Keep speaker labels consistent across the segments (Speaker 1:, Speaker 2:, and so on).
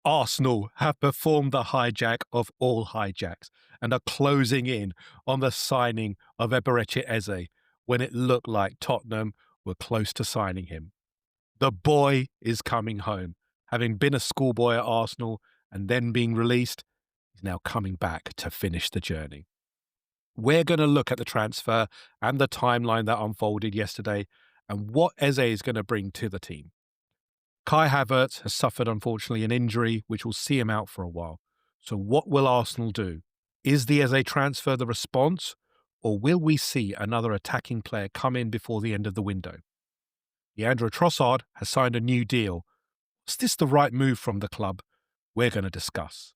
Speaker 1: Arsenal have performed the hijack of all hijacks and are closing in on the signing of Eberechi Eze when it looked like Tottenham were close to signing him. The boy is coming home. Having been a schoolboy at Arsenal and then being released, he's now coming back to finish the journey. We're going to look at the transfer and the timeline that unfolded yesterday and what Eze is going to bring to the team. Kai Havertz has suffered, unfortunately, an injury which will see him out for a while. So what will Arsenal do? Is the Eze transfer the response, or will we see another attacking player come in before the end of the window? Leandro Trossard has signed a new deal. Is this the right move from the club? We're going to discuss.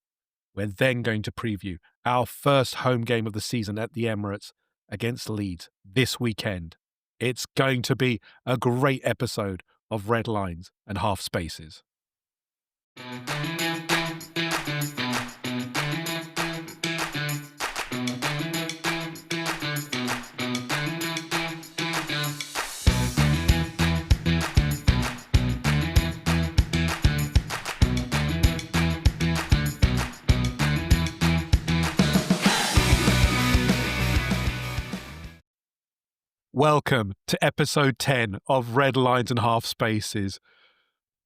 Speaker 1: We're then going to preview our first home game of the season at the Emirates against Leeds this weekend. It's going to be a great episode of Red Lines and Half Spaces. Welcome to episode 10 of Red Lines and Half Spaces.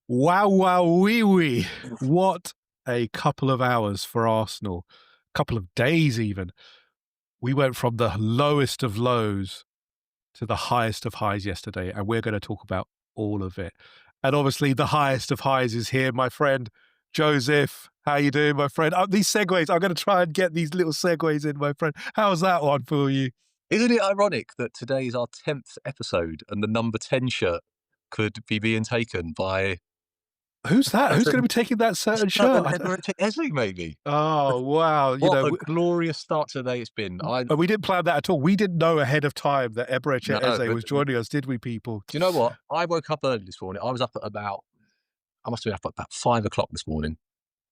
Speaker 1: Wow, wow, wee, wee. What a couple of hours for Arsenal. A couple of days even. We went from the lowest of lows to the highest of highs yesterday, and we're going to talk about all of it. And obviously the highest of highs is here, my friend Joseph. How you doing, my friend? These segues, I'm going to try and get these little segues in, my friend. How's that one for you?
Speaker 2: Isn't it ironic that today is our 10th episode and the number 10 shirt could be being taken by...
Speaker 1: Who's that? Who's going to be taking that certain shirt?
Speaker 2: Eberechi Eze, maybe.
Speaker 1: Oh, wow.
Speaker 2: What a glorious start today it's been.
Speaker 1: We didn't plan that at all. We didn't know ahead of time that Eberechi Eze was joining us, did we, people?
Speaker 2: Do you know what? I woke up early this morning. I was up at I must have been up at about 5 o'clock this morning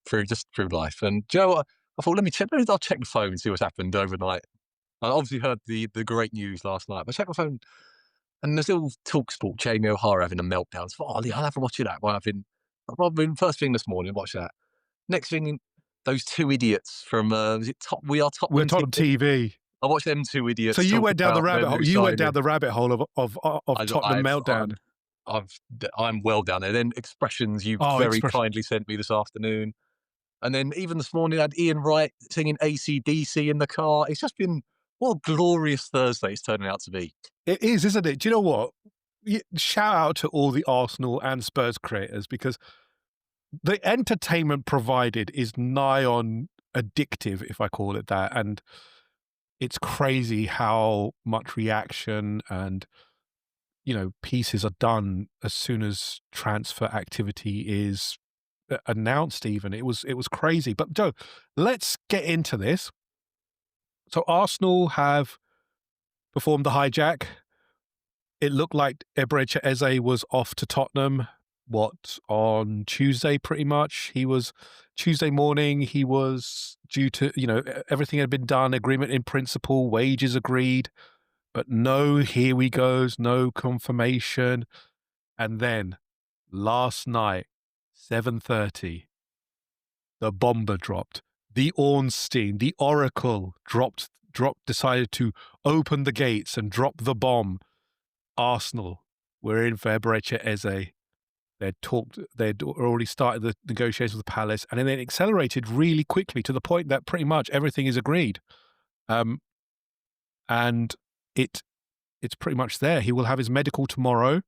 Speaker 2: through life. And do you know what? I thought, I'll check the phone and see what's happened overnight. I obviously heard the great news last night, but I checked my phone and there's still TalkSport, Jamie O'Hara having a meltdown. So I'll have to watch it out. Well, I've been first thing this morning, watch that. Next thing, those two idiots from We're Tottenham
Speaker 1: TV.
Speaker 2: I watched them two idiots.
Speaker 1: So you went down the rabbit hole. You went down the rabbit hole of Tottenham meltdown.
Speaker 2: I'm well down there. Then expressions you kindly sent me this afternoon, and then even this morning I had Ian Wright singing AC/DC in the car. It's just been what a glorious Thursday it's turning out to be.
Speaker 1: It is, isn't it? Do you know what? Shout out to all the Arsenal and Spurs creators, because the entertainment provided is nigh on addictive, if I call it that. And it's crazy how much reaction and, pieces are done as soon as transfer activity is announced even. It was crazy. But Joe, let's get into this. So Arsenal have performed the hijack. It looked like Eberechi Eze was off to Tottenham, on Tuesday pretty much. Tuesday morning, he was due to, everything had been done, agreement in principle, wages agreed. But no, here we goes, no confirmation. And then last night, 7:30, the bomber dropped. The Ornstein, the Oracle decided to open the gates and drop the bomb. Arsenal were in for Eberechi Eze. They'd already started the negotiations with the Palace, and then it accelerated really quickly to the point that pretty much everything is agreed. And it's pretty much there. He will have his medical tomorrow,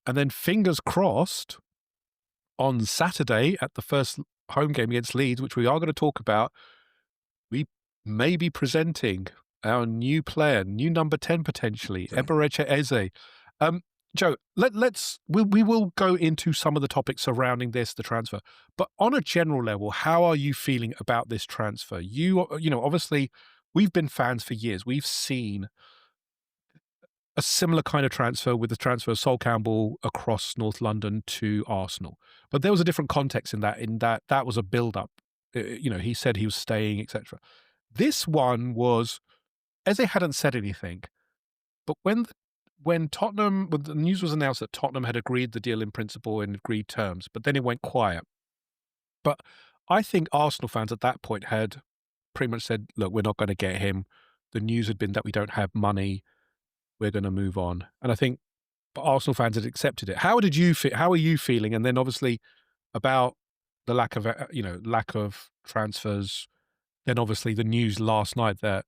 Speaker 1: and then fingers crossed on Saturday at the first home game against Leeds, which we are going to talk about, we may be presenting our new player, new number 10 potentially, Eberechi Eze. Joe, we will go into some of the topics surrounding the transfer, but on a general level, how are you feeling about this transfer? Obviously we've been fans for years. We've seen a similar kind of transfer with the transfer of Sol Campbell across North London to Arsenal. But there was a different context in that was a build-up. He said he was staying, etc. This one was, Eze hadn't said anything, but when the news was announced that Tottenham had agreed the deal in principle and agreed terms, but then it went quiet. But I think Arsenal fans at that point had pretty much said, "Look, we're not gonna get him." The news had been that we don't have money, we're gonna move on. And I think Arsenal fans had accepted it. How are you feeling? And then obviously about the lack of, lack of transfers, then obviously the news last night that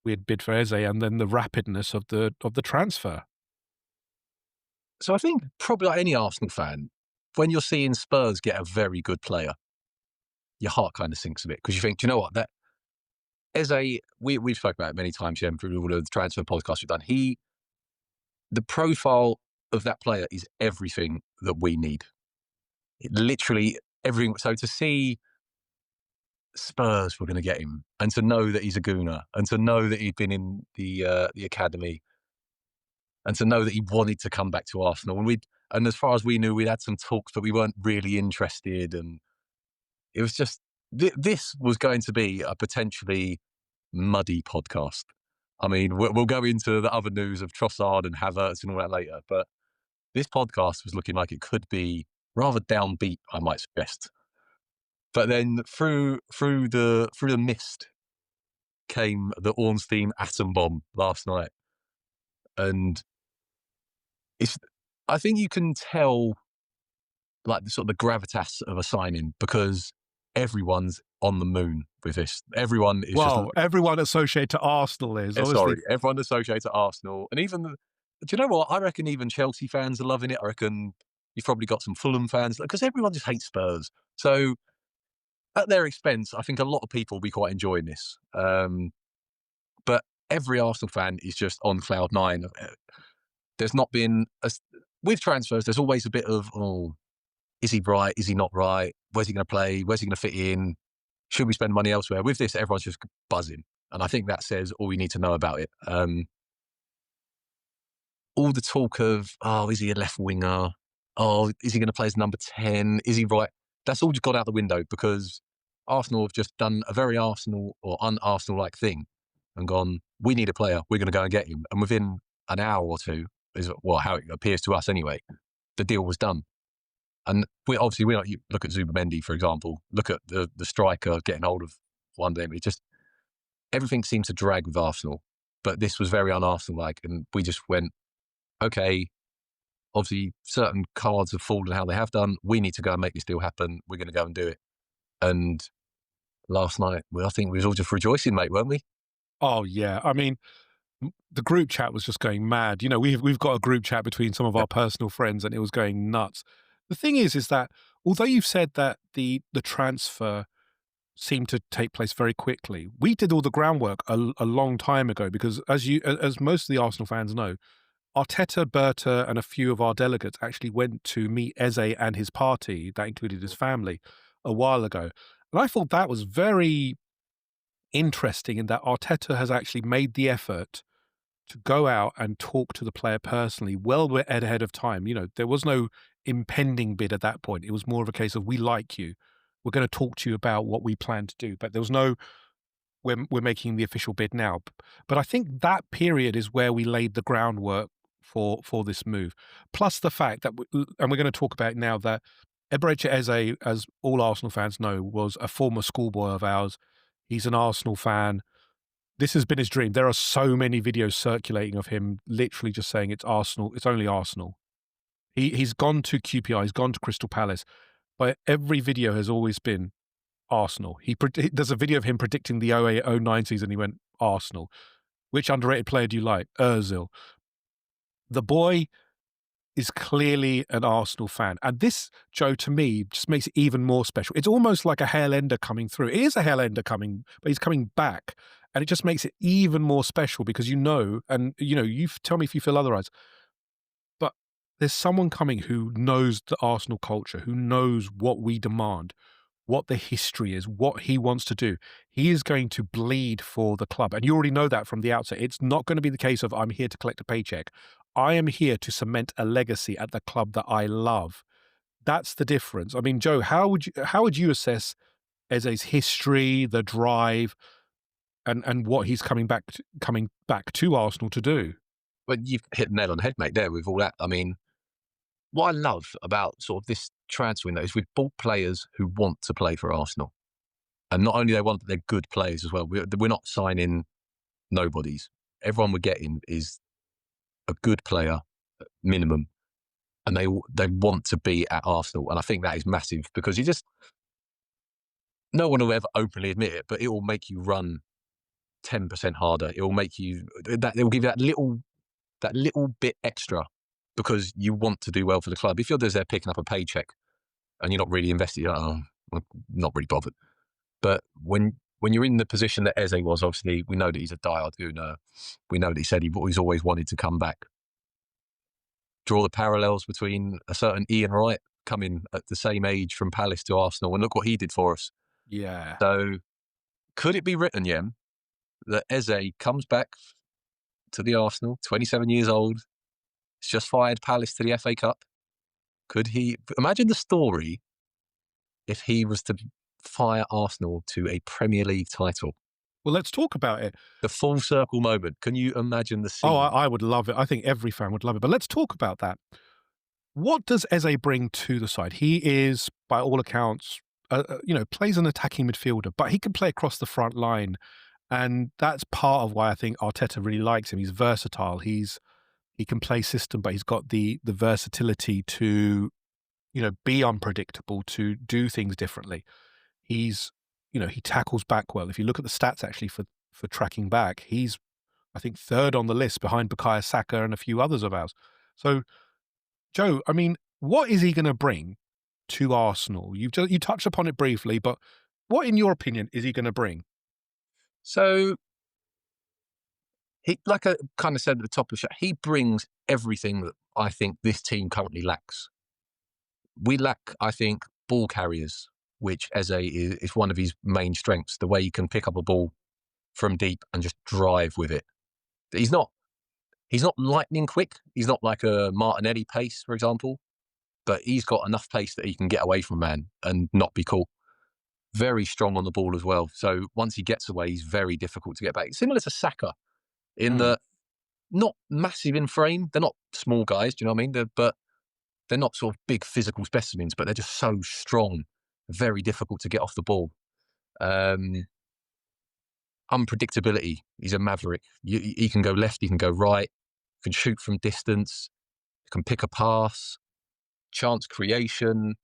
Speaker 1: we had bid for Eze, and then the rapidness of the transfer.
Speaker 2: So I think probably like any Arsenal fan, when you're seeing Spurs get a very good player, your heart kind of sinks a bit because you think, do you know what? That Eze, we've spoken about it many times, yeah, through all of the transfer podcasts we've done. The profile of that player is everything that we need. Literally everything. So to see Spurs were going to get him, and to know that he's a gooner, and to know that he'd been in the academy, and to know that he wanted to come back to Arsenal, and as far as we knew, we'd had some talks, but we weren't really interested, and it was just this was going to be a potentially muddy podcast. I mean, we'll go into the other news of Trossard and Havertz and all that later, but this podcast was looking like it could be rather downbeat, I might suggest. But then through the mist came the Ornstein atom bomb last night, and it's. I think you can tell like the sort of the gravitas of a signing because everyone's on the moon with this. Everyone is just
Speaker 1: Well, everyone associated to Arsenal is obviously.
Speaker 2: sorry, everyone associated to Arsenal, and even do you know what? I reckon even Chelsea fans are loving it. I reckon you've probably got some Fulham fans because everyone just hates Spurs. So at their expense, I think a lot of people will be quite enjoying this. But every Arsenal fan is just on cloud nine. There's not been with transfers. There's always a bit of is he right? Is he not right? Where's he going to play? Where's he going to fit in? Should we spend money elsewhere? With this, everyone's just buzzing, and I think that says all we need to know about it. All the talk of is he a left winger? Oh, is he going to play as number 10? Is he right? That's all just got out the window because Arsenal have just done a very Arsenal or un-Arsenal-like thing and gone, we need a player, we're going to go and get him. And within an hour or two, is how it appears to us anyway, the deal was done. And we you look at Zubimendi, for example, look at the striker getting hold of one day. It just, everything seems to drag with Arsenal. But this was very un-Arsenal-like, and we just went, okay, obviously certain cards have fallen how they have done. We need to go and make this deal happen. We're going to go and do it. And last night, I think we was all just rejoicing, mate, weren't we?
Speaker 1: Oh yeah, I mean, the group chat was just going mad. You know, we've got a group chat between some of our personal friends, and it was going nuts. The thing is that although you've said that the transfer seemed to take place very quickly, we did all the groundwork a long time ago because, as most of the Arsenal fans know, Arteta, Berta, and a few of our delegates actually went to meet Eze and his party, that included his family, a while ago. And I thought that was very interesting in that Arteta has actually made the effort to go out and talk to the player personally well ahead of time. You know, there was no impending bid at that point. It was more of a case of, we like you. We're going to talk to you about what we plan to do. But there was no, we're making the official bid now. But I think that period is where we laid the groundwork for this move. Plus the fact that, and we're going to talk about it now, that Eberechi Eze, as all Arsenal fans know, was a former schoolboy of ours. He's an Arsenal fan. This has been his dream. There are so many videos circulating of him literally just saying it's Arsenal. It's only Arsenal. He's gone to QPR. He's gone to Crystal Palace. But every video has always been Arsenal. There's a video of him predicting the 08-09 season. He went, Arsenal. Which underrated player do you like? Ozil. The boy is clearly an Arsenal fan. And this, Joe, to me, just makes it even more special. It's almost like a hail ender coming through. It is a hail ender coming, but he's coming back. And it just makes it even more special because you tell me if you feel otherwise. But there's someone coming who knows the Arsenal culture, who knows what we demand, what the history is, what he wants to do. He is going to bleed for the club. And you already know that from the outset. It's not going to be the case of, I'm here to collect a paycheck. I am here to cement a legacy at the club that I love. That's the difference. I mean, Joe, how would you assess Eze's history, the drive, and what he's coming back to Arsenal to do?
Speaker 2: But you've hit the nail on the head, mate, there with all that. I mean, what I love about sort of this transfer window is we've bought players who want to play for Arsenal. And not only they want, but they're good players as well. We're not signing nobodies. Everyone we're getting is a good player, minimum, and they want to be at Arsenal. And I think that is massive because no one will ever openly admit it, but it will make you run 10% harder. It will make you that it will give you that little bit extra because you want to do well for the club. If you're just there picking up a paycheck and you're not really invested, you're like, oh, I'm not really bothered. But when you're in the position that Eze was, obviously we know that he's a diehard Gooner. We know that he said he's always wanted to come back. Draw the parallels between a certain Ian Wright coming at the same age from Palace to Arsenal, and look what he did for us.
Speaker 1: Yeah.
Speaker 2: So could it be written, Yem, that Eze comes back to the Arsenal, 27 years old, he's just fired Palace to the FA Cup? Could he imagine the story if he was to fire Arsenal to a Premier League title?
Speaker 1: Well, let's talk about it.
Speaker 2: The full circle moment. Can you imagine the scene?
Speaker 1: Oh, I would love it. I think every fan would love it. But let's talk about that. What does Eze bring to the side? He is, by all accounts, plays an attacking midfielder, but he can play across the front line. And that's part of why I think Arteta really likes him. He's versatile. He can play system, but he's got the versatility to, be unpredictable, to do things differently. He tackles back well. If you look at the stats actually for tracking back, he's, I think, third on the list behind Bukayo Saka and a few others of ours. So, Joe, I mean, what is he going to bring to Arsenal? You touched upon it briefly, but what, in your opinion, is he going to bring?
Speaker 2: So, he, like I kind of said at the top of the show, he brings everything that I think this team currently lacks. We lack, I think, ball carriers, which Eze is one of his main strengths, the way he can pick up a ball from deep and just drive with it. He's not lightning quick. He's not like a Martinelli pace, for example, but he's got enough pace that he can get away from man and not be caught. Very strong on the ball as well. So once he gets away, he's very difficult to get back. Similar to Saka in the not massive in frame. They're not small guys, do you know what I mean? But they're not sort of big physical specimens, but they're just so strong, very difficult to get off the ball. Unpredictability. He's a maverick. He can go left, he can go right, can shoot from distance, can pick a pass, chance creation,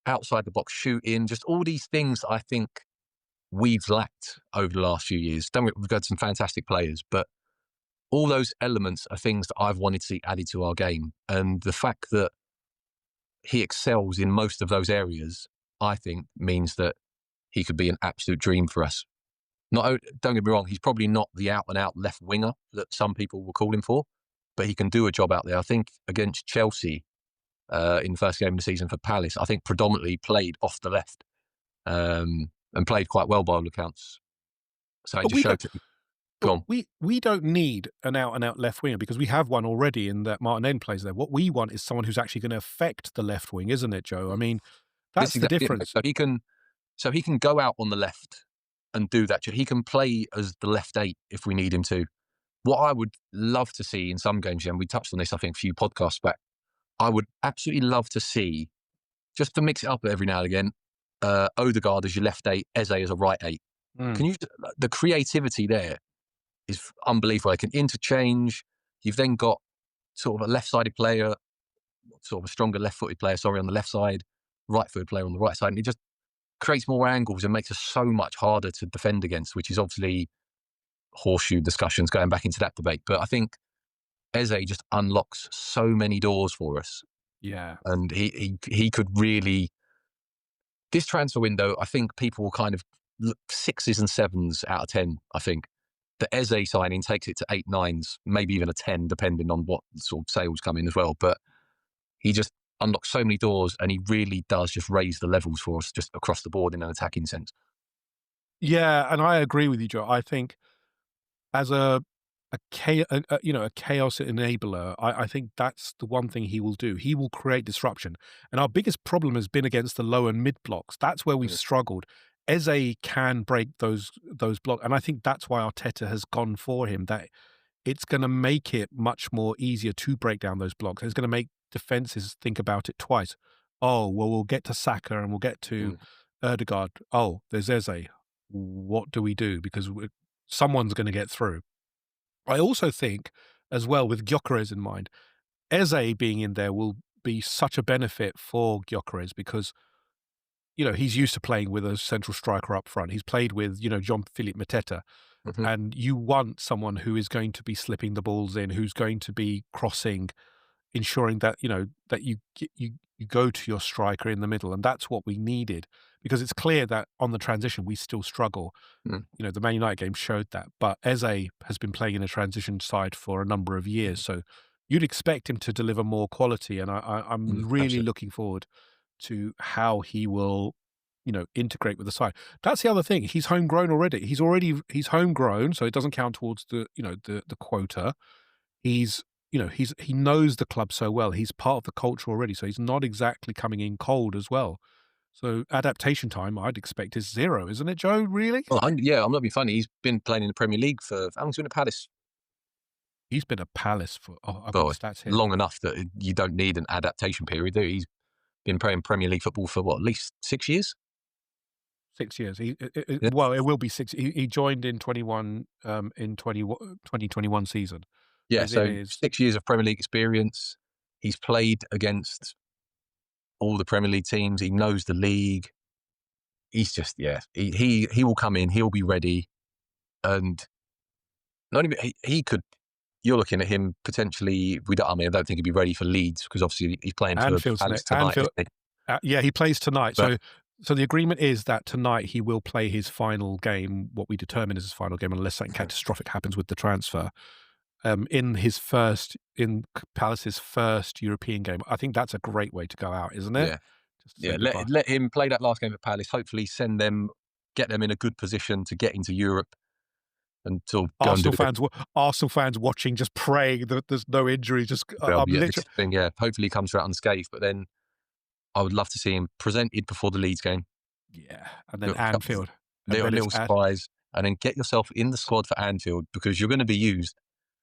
Speaker 2: outside the box shooting, just all these things I think we've lacked over the last few years. We've got some fantastic players, but all those elements are things that I've wanted to see added to our game. And the fact that he excels in most of those areas, I think, means that he could be an absolute dream for us. Don't get me wrong, he's probably not the out-and-out left winger that some people will call him for, but he can do a job out there. I think against Chelsea in the first game of the season for Palace, I think predominantly played off the left and played quite well by all accounts. So it just showed. Go on.
Speaker 1: We don't need an out-and-out left winger because we have one already in that Martinelli plays there. What we want is someone who's actually going to affect the left wing, isn't it, Joe? I mean, that's the difference.
Speaker 2: So he can go out on the left and do that. He can play as the left 8 if we need him to. What I would love to see in some games, and we touched on this, I think, a few podcasts back, I would absolutely love to see, just to mix it up every now and again, Odegaard as your left 8, Eze as a right 8. The creativity there is unbelievable. They can interchange. You've then got sort of a left-sided player, sort of a stronger left-footed player, on the left side, right-footed player on the right side. And it just creates more angles and makes us so much harder to defend against, which is obviously horseshoe discussions going back into that debate. But I think Eze just unlocks so many doors for us.
Speaker 1: Yeah.
Speaker 2: And he could really... This transfer window, I think people will kind of look 6s and 7s out of 10, I think. The Eze signing takes it to 8, 9s, maybe even a 10, depending on what sort of sales come in as well. But he just unlocks so many doors, and he really does just raise the levels for us just across the board in an attacking sense.
Speaker 1: Yeah, and I agree with you, Joe. I think as a chaos enabler, I think that's the one thing he will do. He will create disruption. And our biggest problem has been against the low and mid blocks. That's where we've struggled. Eze can break those blocks. And I think that's why Arteta has gone for him, that it's going to make it much more easier to break down those blocks. It's going to make defenses think about it twice. Oh, well, we'll get to Saka and we'll get to Erdegaard. Oh, there's Eze. What do we do? Because someone's going to get through. I also think, as well, with Gyökeres in mind, Eze being in there will be such a benefit for Gyökeres because, you know, he's used to playing with a central striker up front. He's played with, you know, Jean-Philippe Mateta. And you want someone who is going to be slipping the balls in, who's going to be crossing, ensuring that, you know, that you go to your striker in the middle. And that's what we needed, because it's clear that on the transition, we still struggle. You know, the Man United game showed that. But Eze has been playing in a transition side for a number of years. So you'd expect him to deliver more quality. And I'm really
Speaker 2: absolutely.
Speaker 1: looking forward to how he will, you know, integrate with the side. That's the other thing. He's homegrown already. He's homegrown, so it doesn't count towards the, you know, the quota. He's, you know, he knows the club so well. He's part of the culture already, so he's not exactly coming in cold as well. So adaptation time, I'd expect, is 0, isn't it, Joe? Really?
Speaker 2: Well, yeah, I'm not being funny. He's been playing in the Premier League for how long's he been at Palace?
Speaker 1: He's been at Palace for, I've got
Speaker 2: Well,
Speaker 1: the stats here.
Speaker 2: long enough that you don't need an adaptation period, do you? He's been playing Premier League football for what, at least 6 years?
Speaker 1: 6 years.
Speaker 2: Yeah.
Speaker 1: Well, it will be 6. He joined in 21, in 2021 season.
Speaker 2: Yeah,
Speaker 1: He's in
Speaker 2: so
Speaker 1: his
Speaker 2: 6 years of Premier League experience. He's played against all the Premier League teams. He knows the league. He's just, yeah, he will come in. He'll be ready, and not even he could. You're looking at him potentially. I don't think he'd be ready for Leeds because obviously he's playing for
Speaker 1: Anfield's
Speaker 2: Palace tonight.
Speaker 1: Anfield.
Speaker 2: Isn't
Speaker 1: Yeah, he plays tonight.
Speaker 2: But-
Speaker 1: So the agreement is that tonight he will play his final game, what we determine is his final game, unless something catastrophic happens with the transfer. In Palace's first European game. I think that's a great way to go out, isn't it?
Speaker 2: Yeah,
Speaker 1: Just to say
Speaker 2: yeah.
Speaker 1: goodbye.
Speaker 2: Let him play that last game at Palace. Hopefully, get them in a good position to get into Europe and to go and do
Speaker 1: Arsenal fans watching, just praying that there's no injury. Just I'm
Speaker 2: this
Speaker 1: literally,
Speaker 2: thing. Yeah, hopefully he comes through unscathed. But then I would love to see him presented before the Leeds game.
Speaker 1: yeah, and then Anfield,
Speaker 2: Little surprise, and then get yourself in the squad for Anfield because you're going to be used,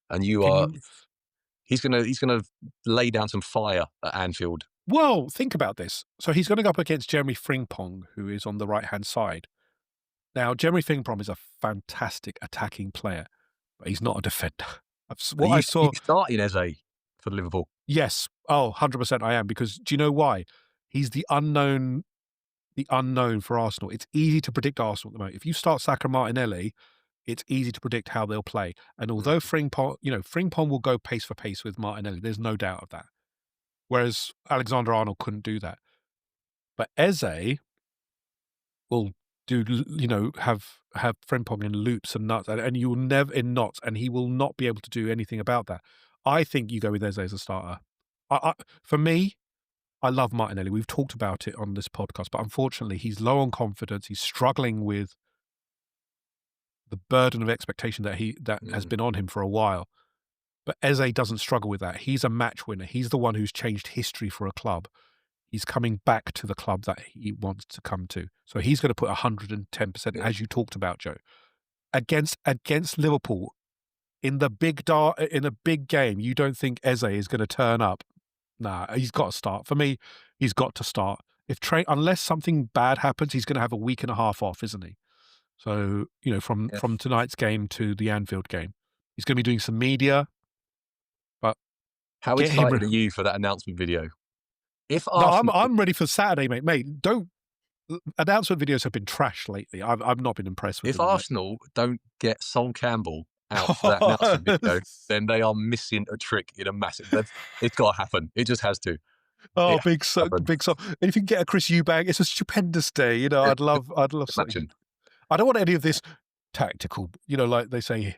Speaker 2: and he's going to lay down some fire at Anfield.
Speaker 1: Well, think about this. So he's going to go up against Jeremy Frimpong, who is on the right-hand side. Now, Jeremy Frimpong is a fantastic attacking player, but he's not a defender. I saw...
Speaker 2: He's starting Eze for Liverpool.
Speaker 1: Yes. Oh, 100% I am, because do you know why? He's the unknown for Arsenal. It's easy to predict Arsenal at the moment. If you start Saka Martinelli, it's easy to predict how they'll play. And although Frimpong will go pace for pace with Martinelli, there's no doubt of that. Whereas Alexander-Arnold couldn't do that. But Eze will have Frimpong in loops and nuts, and you will never in knots, and he will not be able to do anything about that. I think you go with Eze as a starter. For me, I love Martinelli. We've talked about it on this podcast, but unfortunately, he's low on confidence. He's struggling with the burden of expectation that has been on him for a while. But Eze doesn't struggle with that. He's a match winner. He's the one who's changed history for a club. He's coming back to the club that he wants to come to. So he's going to put 110%, as you talked about, Joe, against Liverpool in the big game. You don't think Eze is going to turn up? Nah, he's got to start. For me, he's got to start. Unless something bad happens, he's going to have a week and a half off, isn't he? So, from tonight's game to the Anfield game, he's going to be doing some media. But
Speaker 2: how excited are you for that announcement video?
Speaker 1: I'm ready for Saturday, mate. Mate, don't. Announcement videos have been trash lately. I've not been impressed with them.
Speaker 2: If Arsenal don't get Sol Campbell out for that announcement video, then they are missing a trick in a massive. It's got to happen. It just has to.
Speaker 1: Oh, big song. And if you can get a Chris Eubank, it's a stupendous day. I'd love something. I don't want any of this tactical, like they say,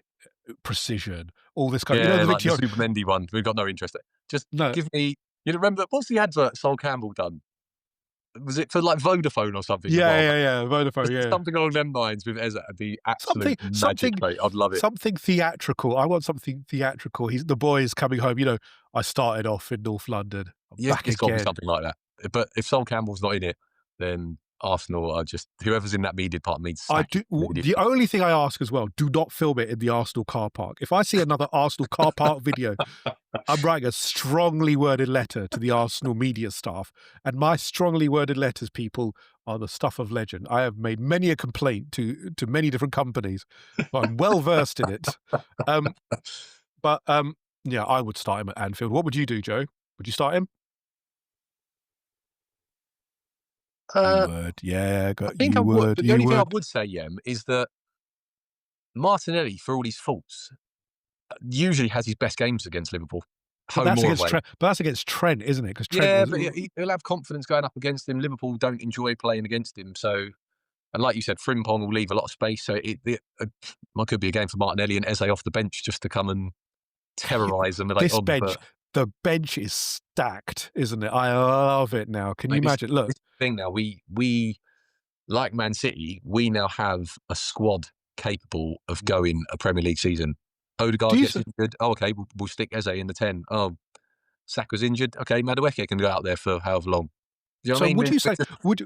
Speaker 1: precision, all this kind of...
Speaker 2: like the Super Mendy one. We've got no interest in it. Just give me... You remember, what's the advert Sol Campbell done? Was it for like Vodafone or something?
Speaker 1: Yeah, Vodafone, yeah.
Speaker 2: Something along them lines with Eze. The absolute magic, mate. I'd love it.
Speaker 1: Something theatrical. I want something theatrical. The boy is coming home. I started off in North London.
Speaker 2: It's got to be something like that. But if Sol Campbell's not in it, then Arsenal are just, whoever's in that media department needs to
Speaker 1: I
Speaker 2: sack
Speaker 1: do.
Speaker 2: immediately.
Speaker 1: The only thing I ask as well: do not film it in the Arsenal car park. If I see another Arsenal car park video, I'm writing a strongly worded letter to the Arsenal media staff, and my strongly worded letters, people, are the stuff of legend. I have made many a complaint to many different companies, but I'm well versed in it. But yeah, I would start him at Anfield. What would you do, Joe? Would you start him? You would, yeah.
Speaker 2: I think I
Speaker 1: You
Speaker 2: would.
Speaker 1: would.
Speaker 2: But the only thing I would say, Yem, is that Martinelli, for all his faults, usually has his best games against Liverpool.
Speaker 1: But that's against Trent. But that's against Trent, isn't it? Because Trent
Speaker 2: but he'll have confidence going up against him. Liverpool don't enjoy playing against him. So, and like you said, Frimpong will leave a lot of space. So it could be a game for Martinelli and Eze off the bench just to come and terrorise them. Like,
Speaker 1: the bench is stacked, isn't it? I love it now. Can you imagine? Look,
Speaker 2: this thing now, we like Man City, we now have a squad capable of going a Premier League season. Odegaard gets injured. Oh, okay, we'll stick Eze in the 10. Oh, Saka's injured. Okay, Madueke can go out there for however long. You know what I mean?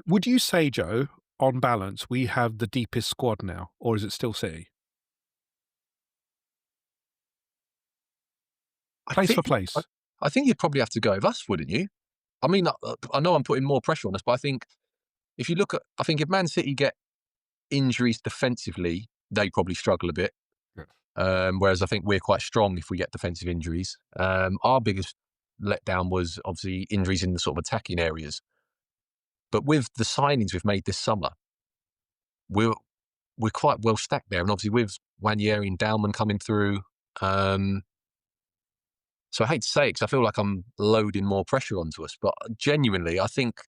Speaker 1: Would you say, Joe, on balance, we have the deepest squad now, or is it still City? Place for place.
Speaker 2: I think you'd probably have to go with us, wouldn't you? I mean, I know I'm putting more pressure on us, but I think if you look at, I think if Man City get injuries defensively, they probably struggle a bit. Yeah. Whereas I think we're quite strong if we get defensive injuries. Our biggest letdown was obviously injuries in the sort of attacking areas. But with the signings we've made this summer, we're quite well stacked there. And obviously with Wanyeri and Dalman coming through, so I hate to say it because I feel like I'm loading more pressure onto us. But genuinely, I think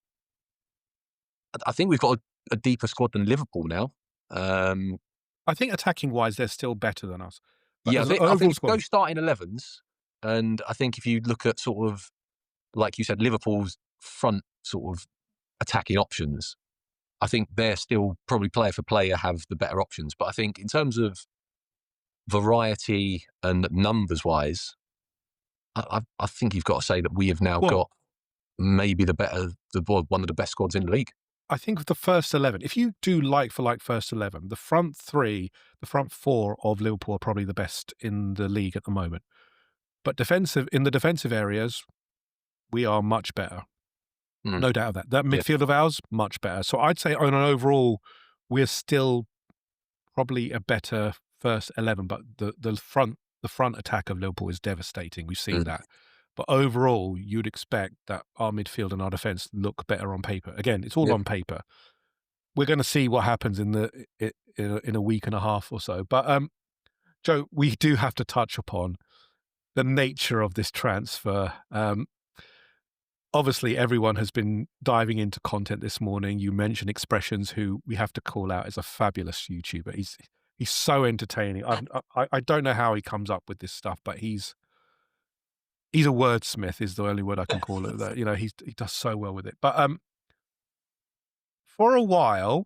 Speaker 2: we've got a deeper squad than Liverpool now.
Speaker 1: I think attacking-wise, they're still better than us.
Speaker 2: But yeah, I think go starting 11s, and I think if you look at sort of, like you said, Liverpool's front sort of attacking options, I think they're still probably player for player have the better options. But I think in terms of variety and numbers-wise, I think you've got to say that we have now got maybe one of the best squads in the league.
Speaker 1: I think the first 11, if you do like for like first 11, the front four of Liverpool are probably the best in the league at the moment. But in the defensive areas, we are much better. No doubt of that. That midfield of ours, much better. So I'd say on an overall, we're still probably a better first 11, but the front attack of Liverpool is devastating. We've seen that. But overall, you'd expect that our midfield and our defence look better on paper. Again, it's all on paper. We're going to see what happens in a week and a half or so. But Joe, we do have to touch upon the nature of this transfer. Obviously, everyone has been diving into content this morning. You mentioned Expressions, who we have to call out as a fabulous YouTuber. He's so entertaining. I don't know how he comes up with this stuff, but he's a wordsmith is the only word I can call it. That, he does so well with it. But for a while,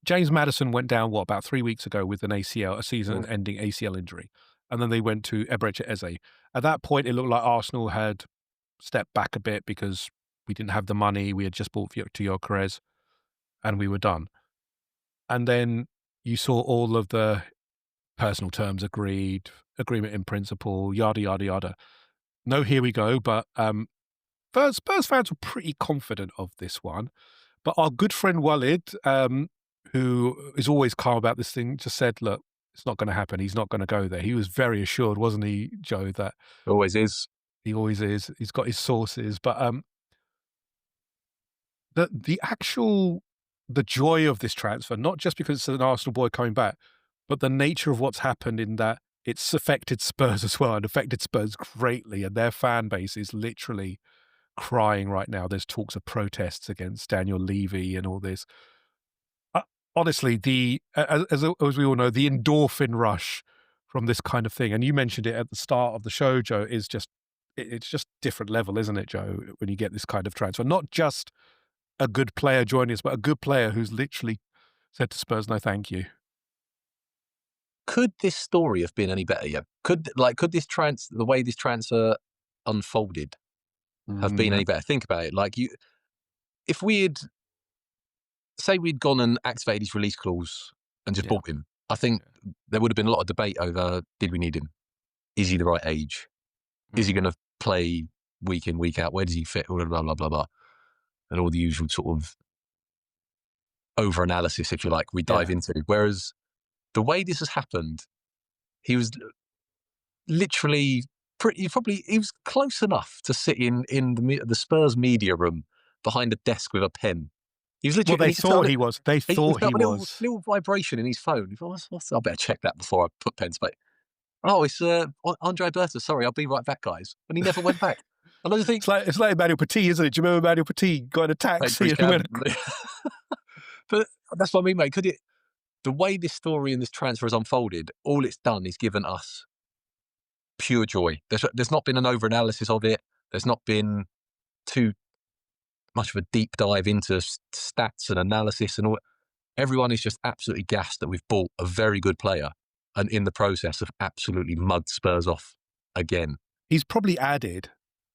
Speaker 1: James Maddison went down about 3 weeks ago with an ACL, a season-ending ACL injury, and then they went to Eberechi Eze. At that point, it looked like Arsenal had stepped back a bit because we didn't have the money. We had just bought Gyökeres, and we were done. And then you saw all of the personal terms agreed, agreement in principle, yada, yada, yada. No, here we go. But Spurs fans were pretty confident of this one. But our good friend Walid, who is always calm about this thing, just said, look, it's not going to happen. He's not going to go there. He was very assured, wasn't he, Joe, that...
Speaker 2: Always is.
Speaker 1: He always is. He's got his sources. But the joy of this transfer, not just because it's an Arsenal boy coming back, but the nature of what's happened in that it's affected Spurs as well, and affected Spurs greatly, and their fan base is literally crying right now. There's talks of protests against Daniel Levy and all this. Honestly, as we all know, the endorphin rush from this kind of thing, and you mentioned it at the start of the show, Joe, is just different level, isn't it, Joe, when you get this kind of transfer? Not just a good player joining us, but a good player who's literally said to Spurs, no, thank you.
Speaker 2: Could this story have been any better? Yeah. Could the way this transfer unfolded have been any better? Think about it. if we'd gone and activated his release clause and just bought him, I think there would have been a lot of debate over, did we need him? Is he the right age? Is he going to play week in, week out? Where does he fit? Blah, blah, blah, blah, blah. And all the usual sort of over-analysis, if you like, we dive into. Whereas the way this has happened, he was literally he was close enough to sit in the Spurs media room behind a desk with a pen. He was literally.
Speaker 1: Well, they thought he was. They thought he was.
Speaker 2: Little vibration in his phone. He thought, I better check that before I put pen to paper. Oh, it's Andre Berta. Sorry, I'll be right back, guys. And he never went back. And I just think
Speaker 1: it's like Emmanuel Petit, isn't it? Do you remember Emmanuel Petit got in a taxi and went?
Speaker 2: But that's what I mean, mate. The way this story and this transfer has unfolded, all it's done is given us pure joy. There's not been an over-analysis of it. There's not been too much of a deep dive into stats and analysis and all. Everyone is just absolutely gassed that we've bought a very good player and in the process have absolutely mugged Spurs off again.
Speaker 1: He's probably added,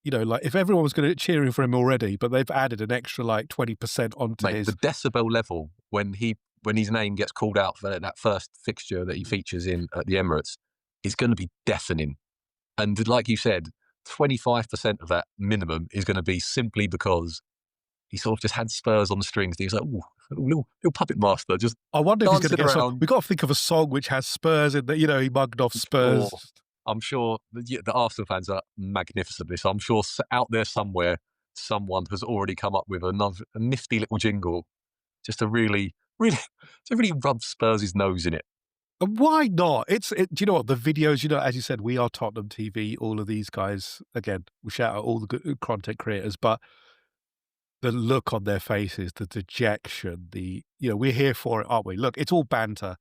Speaker 1: like if everyone was going to cheering for him already, but they've added an extra like 20% onto his.
Speaker 2: The decibel level when his name gets called out for that first fixture that he features in at the Emirates is going to be deafening. And like you said, 25% of that minimum is going to be simply because he sort of just had Spurs on the strings. He was like, little puppet master. Just
Speaker 1: I wonder if he's going to get
Speaker 2: around.
Speaker 1: some. We've got to think of a song which has Spurs in that. He mugged off Spurs.
Speaker 2: I'm sure the Arsenal fans are magnificent. So I'm sure out there somewhere, someone has already come up with a nifty little jingle just to really rub Spurs' nose in it.
Speaker 1: And why not? Do you know what? The videos, as you said, we are Tottenham TV, all of these guys, again, we shout out all the good content creators, but the look on their faces, the dejection, we're here for it, aren't we? Look, it's all banter.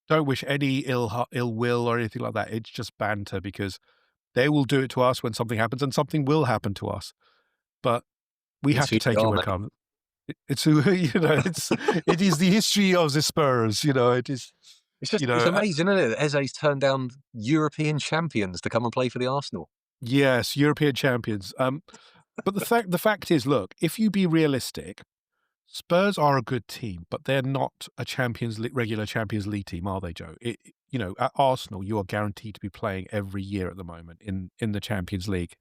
Speaker 1: Don't wish any ill will or anything like that. It's just banter because they will do it to us when something happens and something will happen to us. But we have to take it when it comes. It is the history of the Spurs, it is.
Speaker 2: It's just it's amazing, isn't it? Eze's turned down European champions to come and play for the Arsenal.
Speaker 1: Yes, European champions. But the fact is, look, if you be realistic, Spurs are a good team, but they're not a regular Champions League team, are they, Joe? At Arsenal, you are guaranteed to be playing every year at the moment in the Champions League.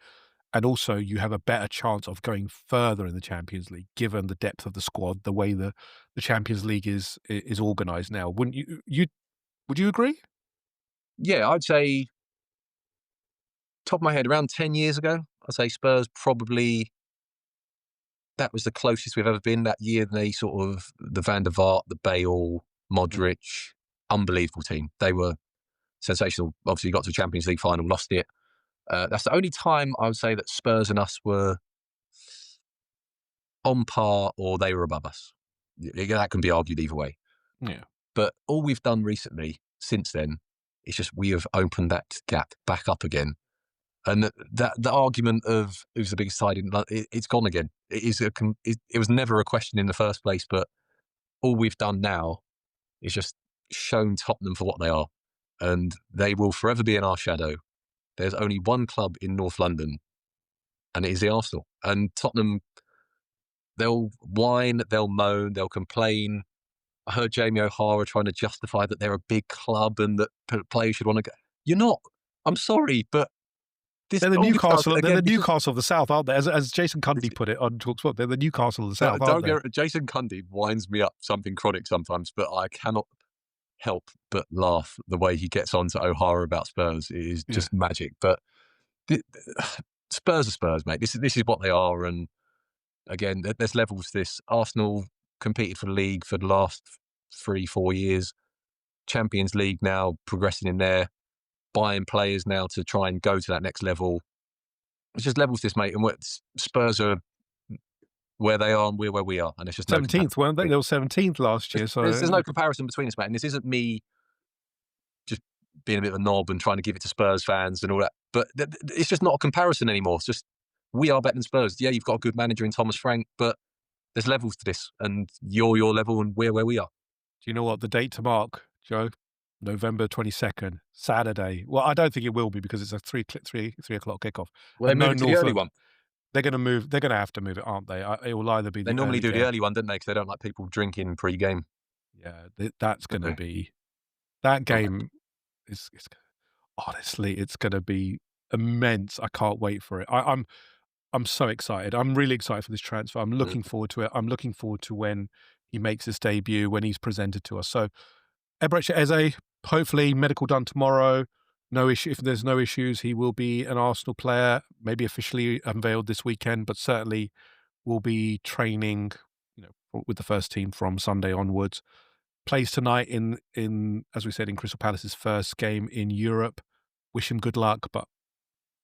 Speaker 1: And also you have a better chance of going further in the Champions League, given the depth of the squad, the way the Champions League is organised now. Wouldn't you? Would you agree?
Speaker 2: Yeah, I'd say, top of my head, around 10 years ago, I'd say Spurs probably, that was the closest we've ever been. That year, they sort of, the Van der Vaart, the Bale, Modric, unbelievable team. They were sensational. Obviously, got to the Champions League final, lost it. That's the only time I would say that Spurs and us were on par or they were above us. That can be argued either way.
Speaker 1: Yeah.
Speaker 2: But all we've done recently since then is just we have opened that gap back up again. And the argument of who's the biggest side in London, it's gone again. It was never a question in the first place, but all we've done now is just shown Tottenham for what they are. And they will forever be in our shadow. There's only one club in North London, and it is the Arsenal. And Tottenham, they'll whine, they'll moan, they'll complain. I heard Jamie O'Hara trying to justify that they're a big club and that players should want to go. You're not. I'm sorry, but
Speaker 1: they're the Newcastle. They're the Newcastle of the South, aren't they? As Jason Cundy put it on TalkSport, they're the Newcastle of the South, aren't they?
Speaker 2: Jason Cundy winds me up something chronic sometimes, but I cannot help but laugh the way he gets on to O'Hara about Spurs. It is just magic. But Spurs are Spurs, mate. This is what they are. And again, there's levels to this. Arsenal competed for the league for the last 3-4 years. Champions League now, progressing in there, buying players now to try and go to that next level. It's just levels to this, mate. And Spurs are where they are and we're where we are. And it's just
Speaker 1: 17th, weren't they? They were 17th last year. So
Speaker 2: there's no comparison between us, mate. And this isn't me just being a bit of a knob and trying to give it to Spurs fans and all that. But it's just not a comparison anymore. It's just we are better than Spurs. Yeah, you've got a good manager in Thomas Frank, but there's levels to this. And you're your level and we're where we are.
Speaker 1: Do you know what the date to mark, Joe? November 22nd, Saturday. Well, I don't think it will be because it's a 3 o'clock kickoff.
Speaker 2: Well, they're moving to the early one.
Speaker 1: They're going to move. They're going to have to move it, aren't they? It will either be
Speaker 2: They
Speaker 1: the
Speaker 2: normally
Speaker 1: early
Speaker 2: do the
Speaker 1: game.
Speaker 2: early one, don't they? Because they don't like people drinking pre-game.
Speaker 1: Yeah, that's going to
Speaker 2: Okay.
Speaker 1: be that
Speaker 2: Right.
Speaker 1: game. Is honestly, it's going to be immense. I can't wait for it. I'm so excited. I'm really excited for this transfer. I'm
Speaker 2: Mm.
Speaker 1: looking forward to it. I'm looking forward to when he makes his debut, when he's presented to us. So Eberechi Eze, hopefully medical done tomorrow. No issue. If there's no issues, he will be an Arsenal player, maybe officially unveiled this weekend, but certainly will be training, with the first team from Sunday onwards. Plays tonight in as we said, in Crystal Palace's first game in Europe. Wish him good luck, but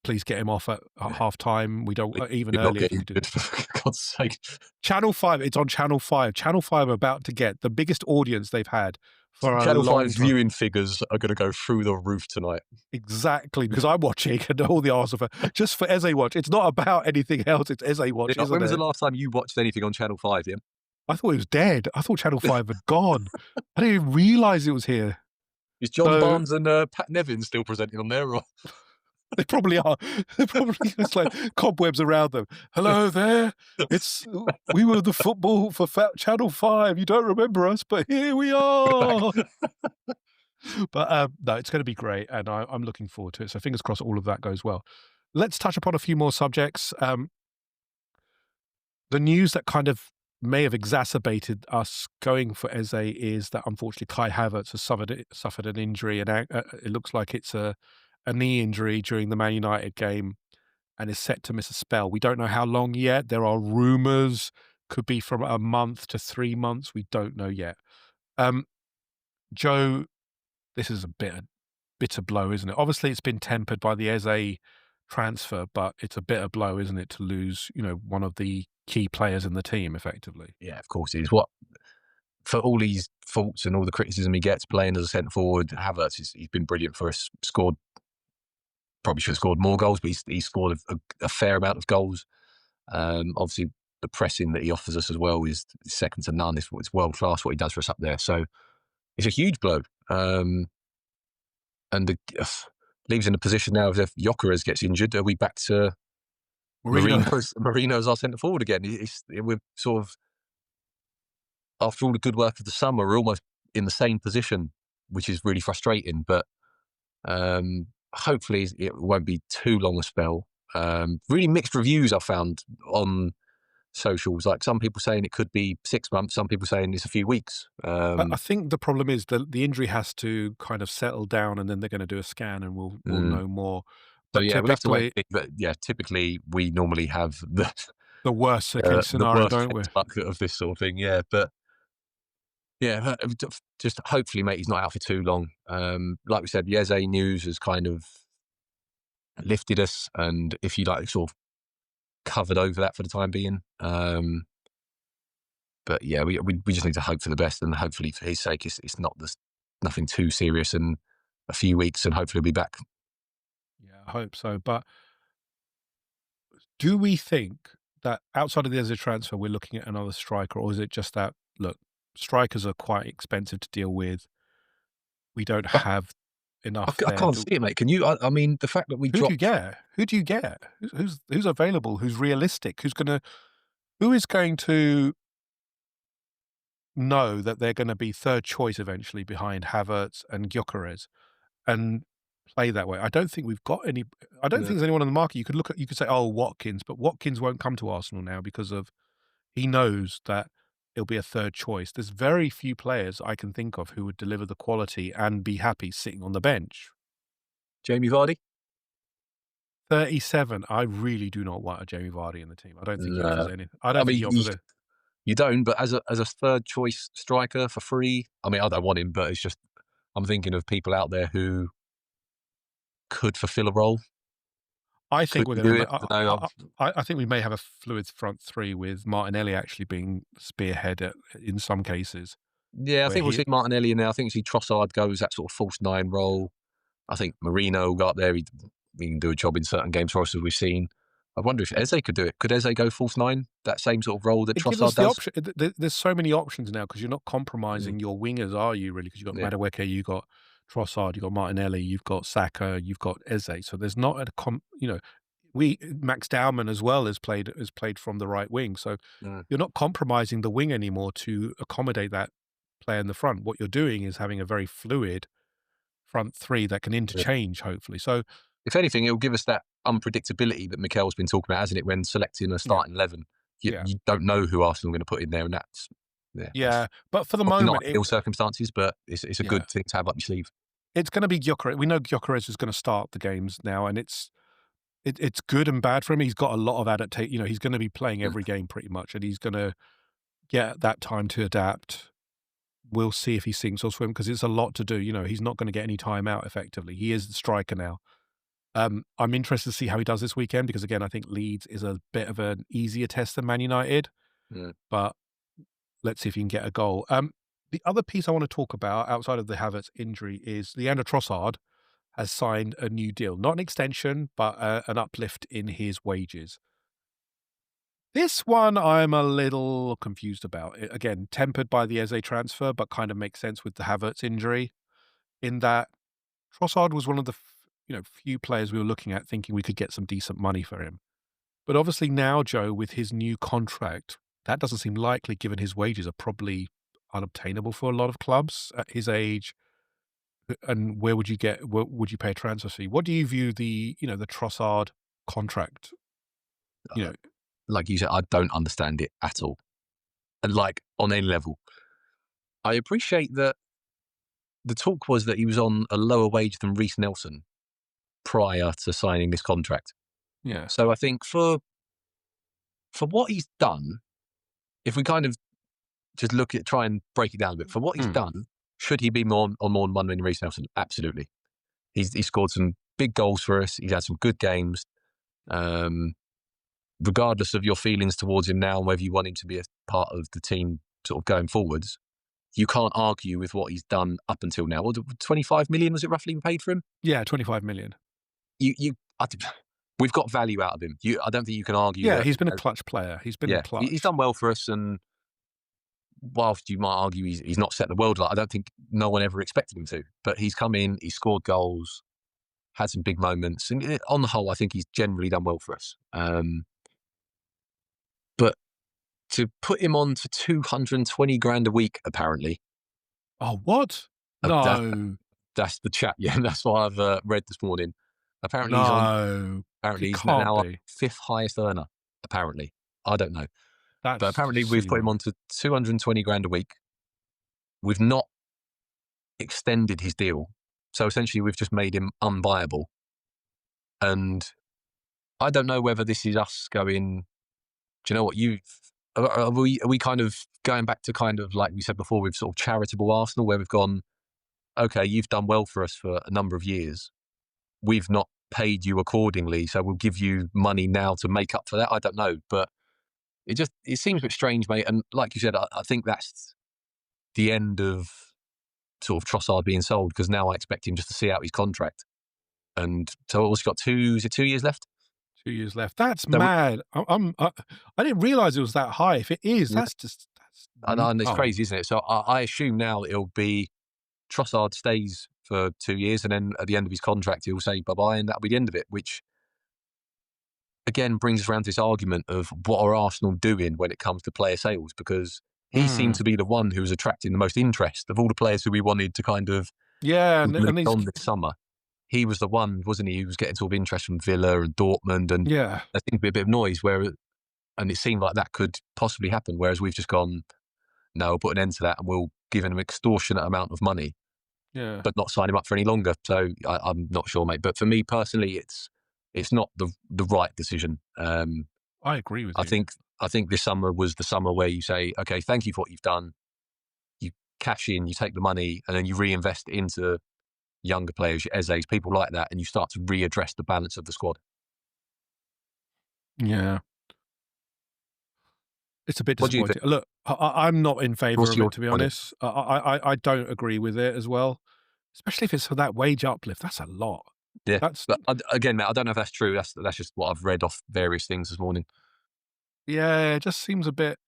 Speaker 1: please get him off at
Speaker 2: Yeah.
Speaker 1: half time. We don't
Speaker 2: Please
Speaker 1: even
Speaker 2: do not
Speaker 1: earlier
Speaker 2: get
Speaker 1: if we could do.
Speaker 2: injured, for God's sake.
Speaker 1: Channel 5, it's on Channel 5. Channel 5 are about to get the biggest audience they've had for a
Speaker 2: Channel
Speaker 1: long
Speaker 2: 5's
Speaker 1: time.
Speaker 2: viewing figures are going to go through the roof tonight.
Speaker 1: Exactly, because I'm watching and all the Arsenal fans, just for Eze watch. It's not about anything else. It's Eze watch,
Speaker 2: When
Speaker 1: isn't
Speaker 2: was the
Speaker 1: it?
Speaker 2: last time you watched anything on Channel 5, yeah?
Speaker 1: I thought it was dead. I thought Channel 5 had gone. I didn't even realise it was here.
Speaker 2: Is John
Speaker 1: So
Speaker 2: Barnes and Pat Nevin still presenting on there? Or?
Speaker 1: they probably are. They're probably it's like cobwebs around them. Hello there. We were the football for Channel 5. You don't remember us, but here we are. But no, it's going to be great, and I'm looking forward to it. So fingers crossed, all of that goes well. Let's touch upon a few more subjects. The news that kind of may have exacerbated us going for Eze is that unfortunately Kai Havertz has suffered an injury, and it looks like it's a knee injury during the Man United game, and is set to miss a spell. We don't know how long yet. There are rumours, could be from a month to 3 months. We don't know yet. Joe, this is a bitter blow, isn't it? Obviously, it's been tempered by the Eze transfer, but it's a bitter blow, isn't it, to lose, one of the key players in the team, effectively.
Speaker 2: Yeah, of course it is. For all these faults and all the criticism he gets playing as a centre forward, Havertz, he's been brilliant for us. Probably should have scored more goals, but he's scored a fair amount of goals. Obviously, the pressing that he offers us as well is second to none. It's world class what he does for us up there. So it's a huge blow. And leaves in a position now if Gyökeres gets injured, are we back to Marino as our centre forward again? We're sort of, after all the good work of the summer, we're almost in the same position, which is really frustrating. But hopefully it won't be too long a spell. Really mixed reviews I found on socials. Like some people saying it could be 6 months, some people saying it's a few weeks.
Speaker 1: I think the problem is that the injury has to kind of settle down, and then they're going to do a scan, and we'll know more.
Speaker 2: So
Speaker 1: But
Speaker 2: yeah, we'll have to
Speaker 1: typically,
Speaker 2: wait. But yeah, typically we normally have the
Speaker 1: worst case scenario,
Speaker 2: worst
Speaker 1: don't we?
Speaker 2: case luck of this sort of thing. Yeah, but yeah, just hopefully, mate, he's not out for too long. Like we said, the Eze news has kind of lifted us, and if you like, sort of covered over that for the time being. But yeah, we just need to hope for the best, and hopefully for his sake, it's nothing too serious in a few weeks, and hopefully he'll be back.
Speaker 1: Yeah, I hope so. But do we think that outside of the Eze transfer, we're looking at another striker, or is it just that, look, strikers are quite expensive to deal with. We don't have enough
Speaker 2: I
Speaker 1: there.
Speaker 2: can't see it, mate. Can you? I mean, the fact that we
Speaker 1: Who
Speaker 2: dropped.
Speaker 1: do you get? Who do you get? Who's available? Who's realistic? Who is going to know that they're going to be third choice eventually behind Havertz and Gyökeres and play that way? I don't think we've got any. I don't
Speaker 2: No.
Speaker 1: think there's anyone on the market. You could say, oh, Watkins, but Watkins won't come to Arsenal now because he knows that it'll be a third choice. There's very few players I can think of who would deliver the quality and be happy sitting on the bench.
Speaker 2: Jamie Vardy?
Speaker 1: 37. I really do not want a Jamie Vardy in the team. I don't think he
Speaker 2: No.
Speaker 1: offers any. I don't think he offers it.
Speaker 2: You don't, but as a third choice striker for free, I mean, I don't want him, but it's just I'm thinking of people out there who could fulfill a role.
Speaker 1: I think
Speaker 2: Could
Speaker 1: we're
Speaker 2: do
Speaker 1: going
Speaker 2: it.
Speaker 1: to.
Speaker 2: I don't know.
Speaker 1: I think we may have a fluid front three with Martinelli actually being spearhead in some cases.
Speaker 2: Yeah, I think we'll see Martinelli in there. I think we'll see Trossard go as that sort of false nine role. I think Marino will go up there. He can do a job in certain games for us, as we've seen. I wonder if Eze could do it. Could Eze go false nine? That same sort of role that
Speaker 1: It gives
Speaker 2: Trossard
Speaker 1: us the
Speaker 2: does?
Speaker 1: option. There's so many options now because you're not compromising your wingers, are you, really? Because you've got Madueke, you've got Trossard, you've got Martinelli, you've got Saka, you've got Eze. So there's not Max Dowman as well has played from the right wing. So
Speaker 2: Mm.
Speaker 1: you're not compromising the wing anymore to accommodate that player in the front. What you're doing is having a very fluid front three that can
Speaker 2: Yeah.
Speaker 1: interchange, hopefully. So
Speaker 2: If anything, it'll give us that unpredictability that Mikel's been talking about, hasn't it? When selecting a
Speaker 1: yeah,
Speaker 2: starting 11,
Speaker 1: yeah,
Speaker 2: you don't know who Arsenal are going to put in there, and that's
Speaker 1: yeah. But for the
Speaker 2: probably not
Speaker 1: moment,
Speaker 2: ideal circumstances, but it's a
Speaker 1: yeah,
Speaker 2: good thing to have up your sleeve.
Speaker 1: it's going to be Gyökeres. We know Gyökeres is going to start the games now, and it's good and bad for him. He's got a lot of adaptation. He's going to be playing
Speaker 2: Mm.
Speaker 1: every game pretty much, and he's going to get that time to adapt. We'll see if he sinks or swim because it's a lot to do. He's not going to get any time out effectively. He is the striker now. I'm interested to see how he does this weekend because, again, I think Leeds is a bit of an easier test than Man United,
Speaker 2: Mm.
Speaker 1: but let's see if he can get a goal. The other piece I want to talk about outside of the Havertz injury is Leandro Trossard has signed a new deal, not an extension, but an uplift in his wages. This one I'm a little confused about. Again, tempered by the Eze transfer, but kind of makes sense with the Havertz injury in that Trossard was one of the few players we were looking at thinking we could get some decent money for him. But obviously now, Joe, with his new contract, that doesn't seem likely given his wages are probably unobtainable for a lot of clubs at his age. And where would you pay a transfer fee? What do you view the Trossard contract? You know,
Speaker 2: Like you said, I don't understand it at all, and like on any level. I appreciate that the talk was that he was on a lower wage than Reece Nelson prior to signing this contract.
Speaker 1: yeah.
Speaker 2: So I think for what he's done, if we kind of just try and break it down a bit, for what he's
Speaker 1: Mm.
Speaker 2: done, should he be more money than Reece Nelson? Absolutely. He scored some big goals for us. He's had some good games. Um, Regardless of your feelings towards him now and whether you want him to be a part of the team sort of going forwards, you can't argue with what he's done up until now. What, 25 million was it roughly paid for him?
Speaker 1: Yeah, 25 million.
Speaker 2: You, we've got value out of him. I don't think you can argue
Speaker 1: Yeah,
Speaker 2: that.
Speaker 1: he's been a clutch player. He's been
Speaker 2: Yeah, he's
Speaker 1: clutch.
Speaker 2: done well for us, and whilst you might argue he's not set the world alight, I don't think no one ever expected him to. But he's come in, he's scored goals, had some big moments, and on the whole, I think he's generally done well for us. But to put him on to 220 grand a week, apparently,
Speaker 1: Oh, what?
Speaker 2: that,
Speaker 1: No.
Speaker 2: that's the chat. Yeah, that's what I've read this morning. Apparently,
Speaker 1: No.
Speaker 2: apparently
Speaker 1: It
Speaker 2: he's
Speaker 1: can't
Speaker 2: now our
Speaker 1: be.
Speaker 2: fifth highest earner. Apparently, I don't know, but
Speaker 1: That's
Speaker 2: apparently we've put him
Speaker 1: silly.
Speaker 2: on to 220 grand a week. We've not extended his deal. So essentially, we've just made him unbuyable. And I don't know whether this is us going, do you know what, are we kind of going back to kind of like we said before with sort of charitable Arsenal, where we've gone, okay, you've done well for us for a number of years. We've not paid you accordingly, so we'll give you money now to make up for that. I don't know, but it seems a bit strange, mate. And like you said, I think that's the end of sort of Trossard being sold, because now I expect him just to see out his contract. And so also got 2 years left.
Speaker 1: 2 years left. That's
Speaker 2: So
Speaker 1: mad. I didn't realize it was that high. If it is,
Speaker 2: yeah, and it's
Speaker 1: oh,
Speaker 2: crazy, isn't it? So I assume now it'll be Trossard stays for 2 years, and then at the end of his contract, he'll say bye-bye, and that'll be the end of it, which again brings us around to this argument of what are Arsenal doing when it comes to player sales, because he seemed
Speaker 1: mm.
Speaker 2: to be the one who was attracting the most interest of all the players who we wanted to kind of
Speaker 1: Yeah, and
Speaker 2: linked
Speaker 1: he's
Speaker 2: on this summer. He was the one, wasn't he, who was getting sort of interest from Villa and Dortmund, and
Speaker 1: yeah,
Speaker 2: there seemed to be a bit of noise and it seemed like that could possibly happen, whereas we've just gone, no, we'll put an end to that and we'll give him an extortionate amount of money,
Speaker 1: yeah.
Speaker 2: but not sign him up for any longer. So I'm not sure, mate. But for me personally, it's not the right decision.
Speaker 1: I agree with
Speaker 2: I
Speaker 1: you.
Speaker 2: think this summer was the summer where you say, okay, thank you for what you've done. You cash in, you take the money, and then you reinvest into younger players, your Eze's, people like that, and you start to readdress the balance of the squad.
Speaker 1: Yeah. It's a bit
Speaker 2: What do you think?
Speaker 1: disappointing. Look, I'm not in favour
Speaker 2: What's
Speaker 1: of
Speaker 2: your
Speaker 1: it, to be
Speaker 2: take on it?
Speaker 1: honest. I don't agree with it as well, especially if it's for that wage uplift. That's a lot.
Speaker 2: Yeah,
Speaker 1: That's
Speaker 2: but again, mate, I don't know if that's true. That's just what I've read off various things this morning.
Speaker 1: yeah, it just seems a bit.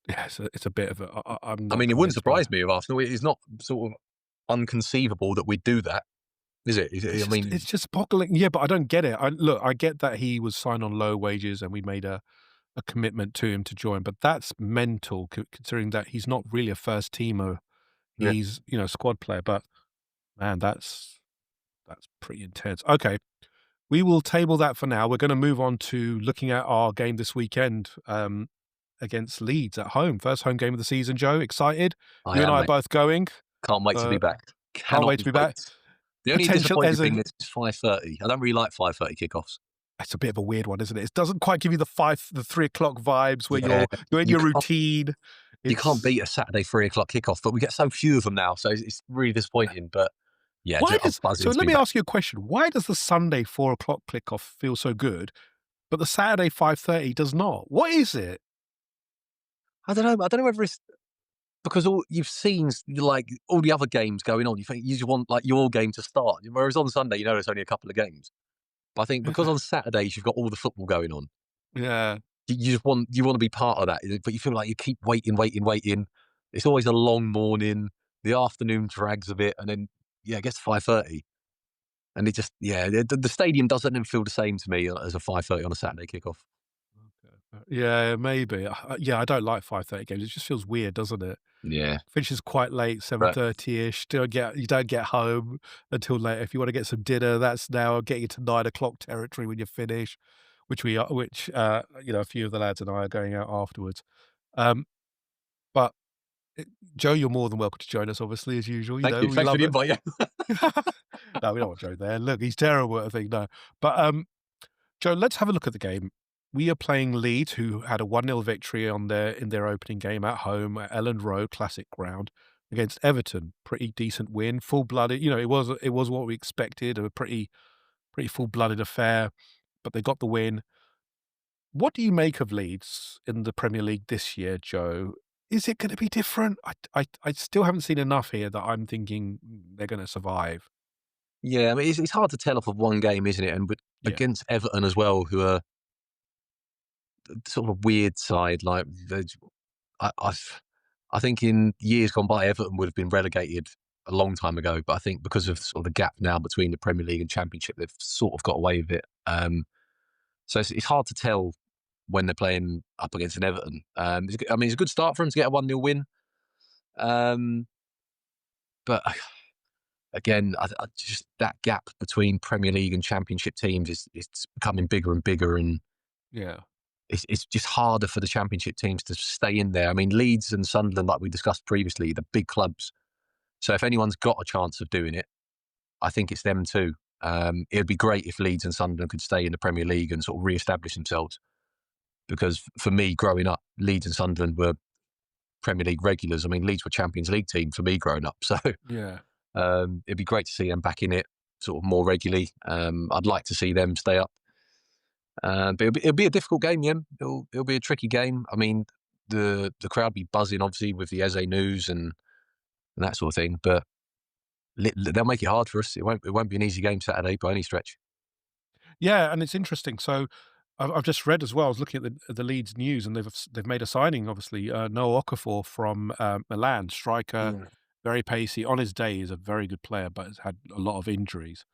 Speaker 1: Yeah, it's a bit of I'm
Speaker 2: I
Speaker 1: not
Speaker 2: mean, it wouldn't
Speaker 1: convinced by it.
Speaker 2: surprise me of Arsenal. It is not sort of unconceivable that we'd do that. Is it? I
Speaker 1: It's
Speaker 2: mean,
Speaker 1: just boggling. Yeah, but I don't get it. I get that he was signed on low wages and we made a commitment to him to join, but that's mental considering that he's not really a first teamer.
Speaker 2: yeah.
Speaker 1: He's, a squad player, but man, that's pretty intense. Okay. We will table that for now. We're gonna move on to looking at our game this weekend, against Leeds at home. First home game of the season, Joe. Excited?
Speaker 2: I
Speaker 1: You and
Speaker 2: am,
Speaker 1: I are
Speaker 2: mate.
Speaker 1: both going.
Speaker 2: Can't wait to be
Speaker 1: Uh,
Speaker 2: back.
Speaker 1: can't
Speaker 2: Cannot
Speaker 1: wait to be
Speaker 2: wait.
Speaker 1: back.
Speaker 2: The only
Speaker 1: Potential
Speaker 2: disappointing
Speaker 1: as
Speaker 2: thing
Speaker 1: a
Speaker 2: is it's 5:30. I don't really like 5:30 kickoffs.
Speaker 1: it's a bit of a weird one, isn't it? It doesn't quite give you the 3 o'clock vibes where
Speaker 2: Yeah,
Speaker 1: you're in
Speaker 2: you
Speaker 1: your
Speaker 2: can't
Speaker 1: routine.
Speaker 2: you can't
Speaker 1: It's
Speaker 2: beat a Saturday 3 o'clock kickoff, but we get so few of them now, so it's really disappointing. But yeah,
Speaker 1: why
Speaker 2: I'm
Speaker 1: does
Speaker 2: buzzing
Speaker 1: so
Speaker 2: to
Speaker 1: let
Speaker 2: be
Speaker 1: me
Speaker 2: back.
Speaker 1: ask you a question. Why does the Sunday 4 o'clock kickoff feel so good, but the Saturday 5:30 does not? What is it?
Speaker 2: I don't know. I don't know whether it's because all you've seen, like all the other games going on. You think you just want like your game to start, whereas on Sunday, there's only a couple of games. But I think because on Saturdays you've got all the football going on,
Speaker 1: Yeah.
Speaker 2: you just want to be part of that. But you feel like you keep waiting, waiting, waiting. It's always a long morning. The afternoon drags a bit, and then yeah, it gets to 5:30, and it just the stadium doesn't even feel the same to me as a 5:30 on a Saturday kickoff.
Speaker 1: Yeah, maybe. Yeah, I don't like 5:30 games. It just feels weird, doesn't it?
Speaker 2: Yeah,
Speaker 1: Finishes quite late,
Speaker 2: but
Speaker 1: 7:30ish. You don't get home until late. If you wanna get some dinner, that's now getting into 9 o'clock territory when you finish, a few of the lads and I are going out afterwards. Um, but, Joe, you're more than welcome to join us, obviously, as usual,
Speaker 2: thank you.
Speaker 1: we
Speaker 2: Thanks for
Speaker 1: love
Speaker 2: the
Speaker 1: it.
Speaker 2: invite. Yeah.
Speaker 1: No, we don't want Joe there. Look, he's terrible at a thing, no. But, Joe, let's have a look at the game. We are playing Leeds, who had a 1-0 victory in their opening game at home at Elland Road, classic ground, against Everton. Pretty decent win, full-blooded. It was what we expected, a pretty full-blooded affair, but they got the win. What do you make of Leeds in the Premier League this year, Joe? Is it gonna be different? I still haven't seen enough here that I'm thinking they're gonna survive.
Speaker 2: Yeah, I mean, it's hard to tell off of one game, isn't it? And but
Speaker 1: Yeah.
Speaker 2: against Everton as well, who are sort of a weird side. Like, I, I, I think in years gone by, Everton would have been relegated a long time ago. But I think because of sort of the gap now between the Premier League and Championship, they've sort of got away with it. So it's hard to tell when they're playing up against an Everton. I mean, it's a good start for them to get a 1-0 win. Um, but again, I just that gap between Premier League and Championship teams is it's becoming bigger and bigger, and
Speaker 1: Yeah.
Speaker 2: it's just harder for the Championship teams to stay in there. I mean, Leeds and Sunderland, like we discussed previously, the big clubs. So if anyone's got a chance of doing it, I think it's them too. It'd be great if Leeds and Sunderland could stay in the Premier League and sort of re-establish themselves. Because for me, growing up, Leeds and Sunderland were Premier League regulars. I mean, Leeds were Champions League team for me growing up. So
Speaker 1: Yeah.
Speaker 2: it'd be great to see them back in it sort of more regularly. I'd like to see them stay up. But it'll be a difficult game, yeah. It'll be a tricky game. I mean, the crowd be buzzing obviously with the Eze news and that sort of thing. But they'll make it hard for us. It won't be an easy game Saturday by any stretch.
Speaker 1: Yeah, and it's interesting. So I've just read as well. I was looking at the Leeds news, and they've made a signing. Obviously, Noah Okafor from Milan, striker,
Speaker 2: Mm.
Speaker 1: very pacey. On his day, is a very good player, but has had a lot of injuries.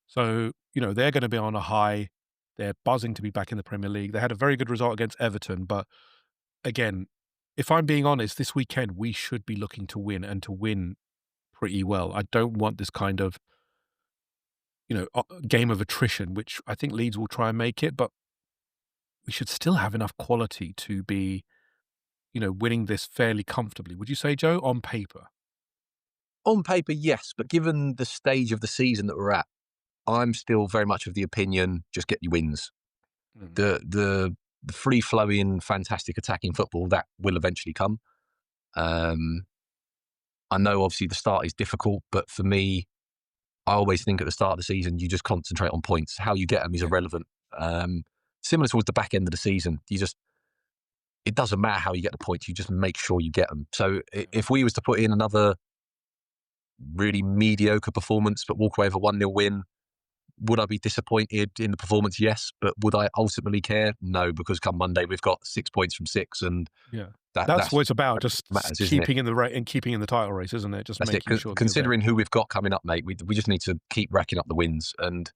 Speaker 1: So they're going to be on a high. They're buzzing to be back in the Premier League. They had a very good result against Everton, but again, if I'm being honest, this weekend we should be looking to win and to win pretty well. I don't want this kind of game of attrition, which I think Leeds will try and make it, but we should still have enough quality to be, winning this fairly comfortably. Would you say, Joe, on paper?
Speaker 2: On paper, yes, but given the stage of the season that we're at, I'm still very much of the opinion just get your wins.
Speaker 1: Mm,
Speaker 2: The free flowing, fantastic attacking football that will eventually come. Um, I know obviously the start is difficult, but for me, I always think at the start of the season you just concentrate on points. How you get them is
Speaker 1: yeah,
Speaker 2: irrelevant. Similar towards the back end of the season, it doesn't matter how you get the points. You just make sure you get them. So
Speaker 1: yeah,
Speaker 2: if we was to put in another really mediocre performance but walk away with a 1-0 win, Would I be disappointed in the performance? Yes. But would I ultimately care? No, because come Monday, we've got 6 points from 6, and
Speaker 1: Yeah.
Speaker 2: that's
Speaker 1: That's what it's about,
Speaker 2: what
Speaker 1: just
Speaker 2: matters, isn't it?
Speaker 1: keeping in the and keeping in the title race, isn't it? Just
Speaker 2: That's it.
Speaker 1: making sure that you're there.
Speaker 2: Considering who we've got coming up, mate, we just need to keep racking up the wins, and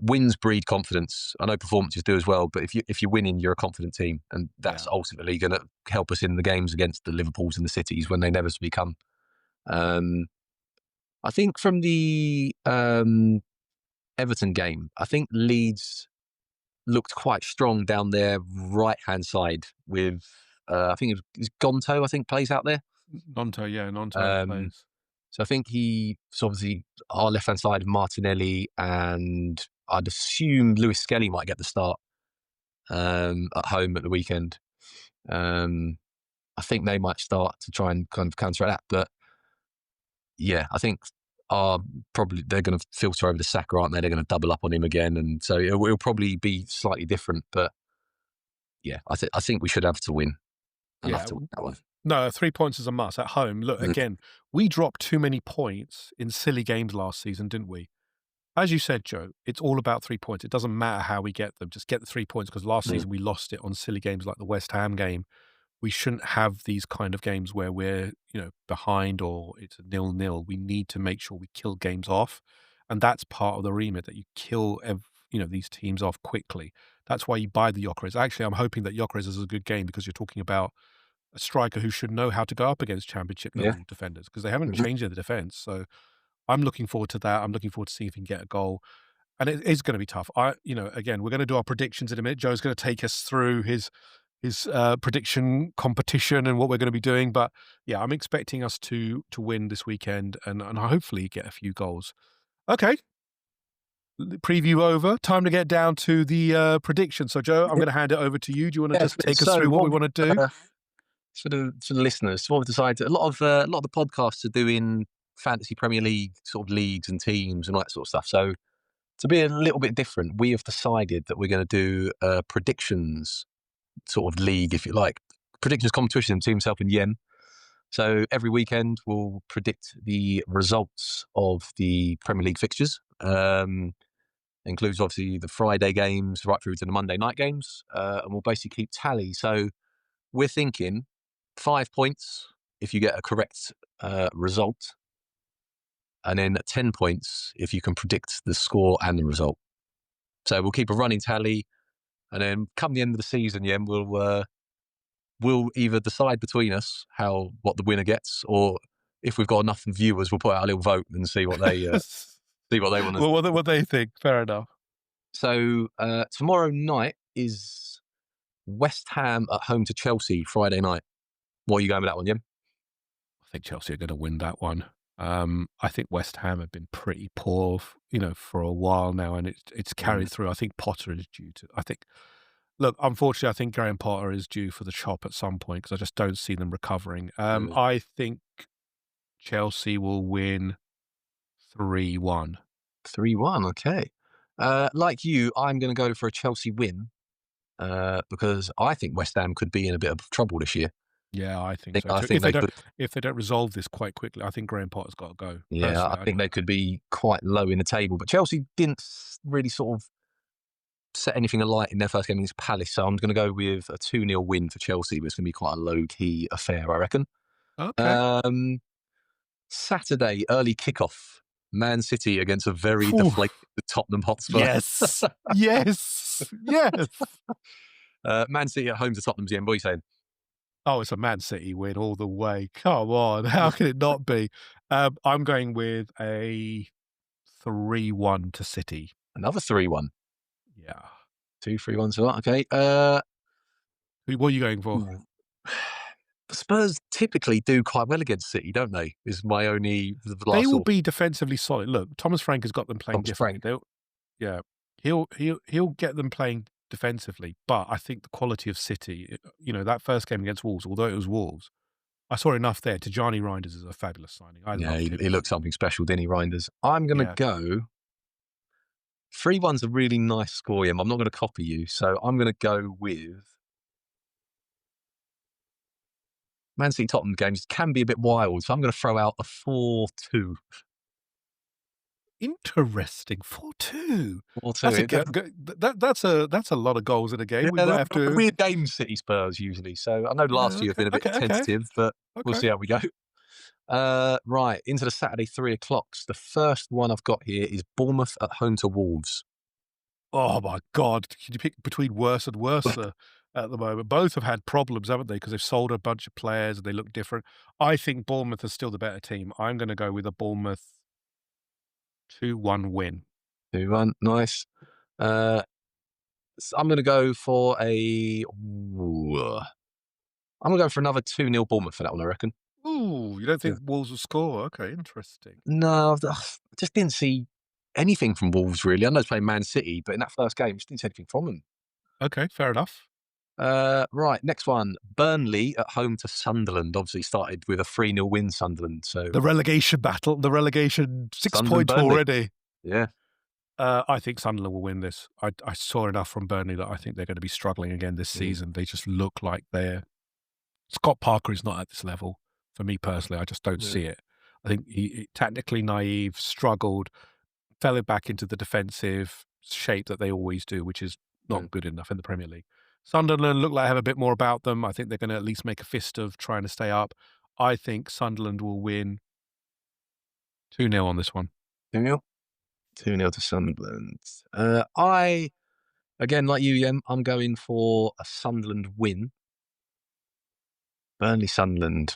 Speaker 2: wins breed confidence. I know performances do as well, but if you're winning, you're a confident team, and that's ultimately going to help us in the games against the Liverpools and the Cities when they inevitably come. I think from the Everton game, I think Leeds looked quite strong down their right-hand side with, I think it was Gonto, I think, plays out there.
Speaker 1: Nonto plays.
Speaker 2: So I think he's obviously our left-hand side, Martinelli, and I'd assume Lewis Skelly might get the start at home at the weekend. I think they might start to try and kind of counter that. But yeah, I think probably they're going to filter over the Saka, aren't they? They're going to double up on him again, and so it'll probably be slightly different. But yeah, I think we should have to win. Enough to win that one.
Speaker 1: No, 3 points is a must at home. Look, again, we dropped too many points in silly games last season, didn't we? As you said, Joe, it's all about 3 points. It doesn't matter how we get them. Just get the 3 points, because last season we lost it on silly games like the West Ham game. We shouldn't have these kind of games where we're, behind or it's a 0-0. We need to make sure we kill games off. And that's part of the remit, that you kill, these teams off quickly. That's why you buy the Gyökeres. Actually, I'm hoping that Gyökeres is a good game, because you're talking about a striker who should know how to go up against championship level defenders, because they haven't changed in the defense. So I'm looking forward to that. I'm looking forward to seeing if he can get a goal. And it is going to be tough. Again, we're going to do our predictions in a minute. Joe's going to take us through his prediction competition and what we're going to be doing. But yeah, I'm expecting us to win this weekend and hopefully get a few goals. Okay. Preview over. Time to get down to the prediction. So Joe, I'm going to hand it over to you. Do you want to just take us through what we want to do?
Speaker 2: For the listeners, so what we've decided, a lot of the podcasts are doing fantasy Premier League sort of leagues and teams and all that sort of stuff. So to be a little bit different, we have decided that we're going to do predictions sort of league, if you like, predictions competition between myself and Yem. So every weekend we'll predict the results of the Premier League fixtures. Includes obviously the Friday games right through to the Monday night games, and we'll basically keep tally. So we're thinking 5 points if you get a correct result, and then 10 points if you can predict the score and the result. So we'll keep a running tally, and then come the end of the season, yeah, we'll either decide between us what the winner gets, or if we've got enough viewers, we'll put out a little vote and see what they want to.
Speaker 1: Well, what they think. Fair enough.
Speaker 2: So tomorrow night is West Ham at home to Chelsea, Friday night. What are you going with that one, Jim?
Speaker 1: I think Chelsea are going to win that one. I think West Ham have been pretty poor, for a while now, and it's carried through. I think Potter is due to. Look, unfortunately, I think Graham Potter is due for the chop at some point, because I just don't see them recovering. I think Chelsea will win 3-1.
Speaker 2: 3-1, okay. Like you, I'm going to go for a Chelsea win, because I think West Ham could be in a bit of trouble this year.
Speaker 1: Yeah, I think so. If they don't resolve this quite quickly, I think Graham Potter's got to go.
Speaker 2: Yeah, I think they could be quite low in the table. But Chelsea didn't really sort of set anything alight in their first game against Palace, so I'm going to go with a 2-0 win for Chelsea, but it's going to be quite a low-key affair, I reckon.
Speaker 1: Okay.
Speaker 2: Saturday, early kickoff. Man City against a very deflated Tottenham Hotspur.
Speaker 1: Yes. Yes. Yes.
Speaker 2: Man City at home to Tottenham's the end. What are you saying?
Speaker 1: Oh, it's a Man City win all the way. Come on. How can it not be? I'm going with a 3-1 to City.
Speaker 2: Another 3-1.
Speaker 1: Yeah.
Speaker 2: 2-3-1 to that. Okay.
Speaker 1: What are you going for?
Speaker 2: Spurs typically do quite well against City, don't they? Is my only.
Speaker 1: They will be defensively solid. Look, Thomas Frank has got them playing differently. Yeah, he'll get them playing defensively, but I think the quality of City, that first game against Wolves, although it was Wolves, I saw enough there. Tijani Reinders is a fabulous signing.
Speaker 2: He looked something special, didn't he, Reinders? I'm going to go. 3-1's a really nice score, Ian. I'm not going to copy you, so I'm going to go with. Man City Tottenham games can be a bit wild, so I'm going to throw out a 4-2.
Speaker 1: Interesting. 4-2.
Speaker 2: 4-2.
Speaker 1: That's a that's a lot of goals in a game.
Speaker 2: Yeah,
Speaker 1: We might
Speaker 2: they're
Speaker 1: have to.
Speaker 2: weird games, City Spurs usually. So I know last
Speaker 1: Yeah.
Speaker 2: year have
Speaker 1: Okay.
Speaker 2: been a bit
Speaker 1: Okay. Okay.
Speaker 2: tentative, but we'll
Speaker 1: Okay.
Speaker 2: see how we go. Right, into the Saturday 3 o'clocks. The first one I've got here is Bournemouth at home to Wolves.
Speaker 1: Oh my God! Can you pick between worse and worse at the moment? Both have had problems, haven't they? Because they've sold a bunch of players and they look different. I think Bournemouth is still the better team. I'm going to go with a Bournemouth 2-1 win.
Speaker 2: 2-1, nice. I'm going to go for I'm going to go for another 2-0 Bournemouth for that one, I reckon.
Speaker 1: Ooh, you don't
Speaker 2: Yeah.
Speaker 1: think Wolves will score? Okay, interesting.
Speaker 2: No, I just didn't see anything from Wolves, really. I know it's playing Man City, but in that first game, just didn't see anything from them.
Speaker 1: Okay, fair enough.
Speaker 2: Right, next one. Burnley at home to Sunderland. Obviously started with a 3-0 win, Sunderland. So
Speaker 1: The relegation battle, the relegation 6
Speaker 2: Sunderland,
Speaker 1: points
Speaker 2: Burnley.
Speaker 1: already.
Speaker 2: Yeah.
Speaker 1: I think Sunderland will win this. I saw enough from Burnley that I think they're going to be struggling again this season. They just look like they're. Scott Parker is not at this level for me personally. I just don't
Speaker 2: Yeah.
Speaker 1: see it. I think he tactically naive, struggled, fell back into the defensive shape that they always do, which is not good enough in the Premier League. Sunderland look like they have a bit more about them. I think they're going to at least make a fist of trying to stay up. I think Sunderland will win 2-0 on this one.
Speaker 2: 2-0? 2-0 to Sunderland. I, again, like you, Yem, I'm going for a Sunderland win. Burnley, Sunderland.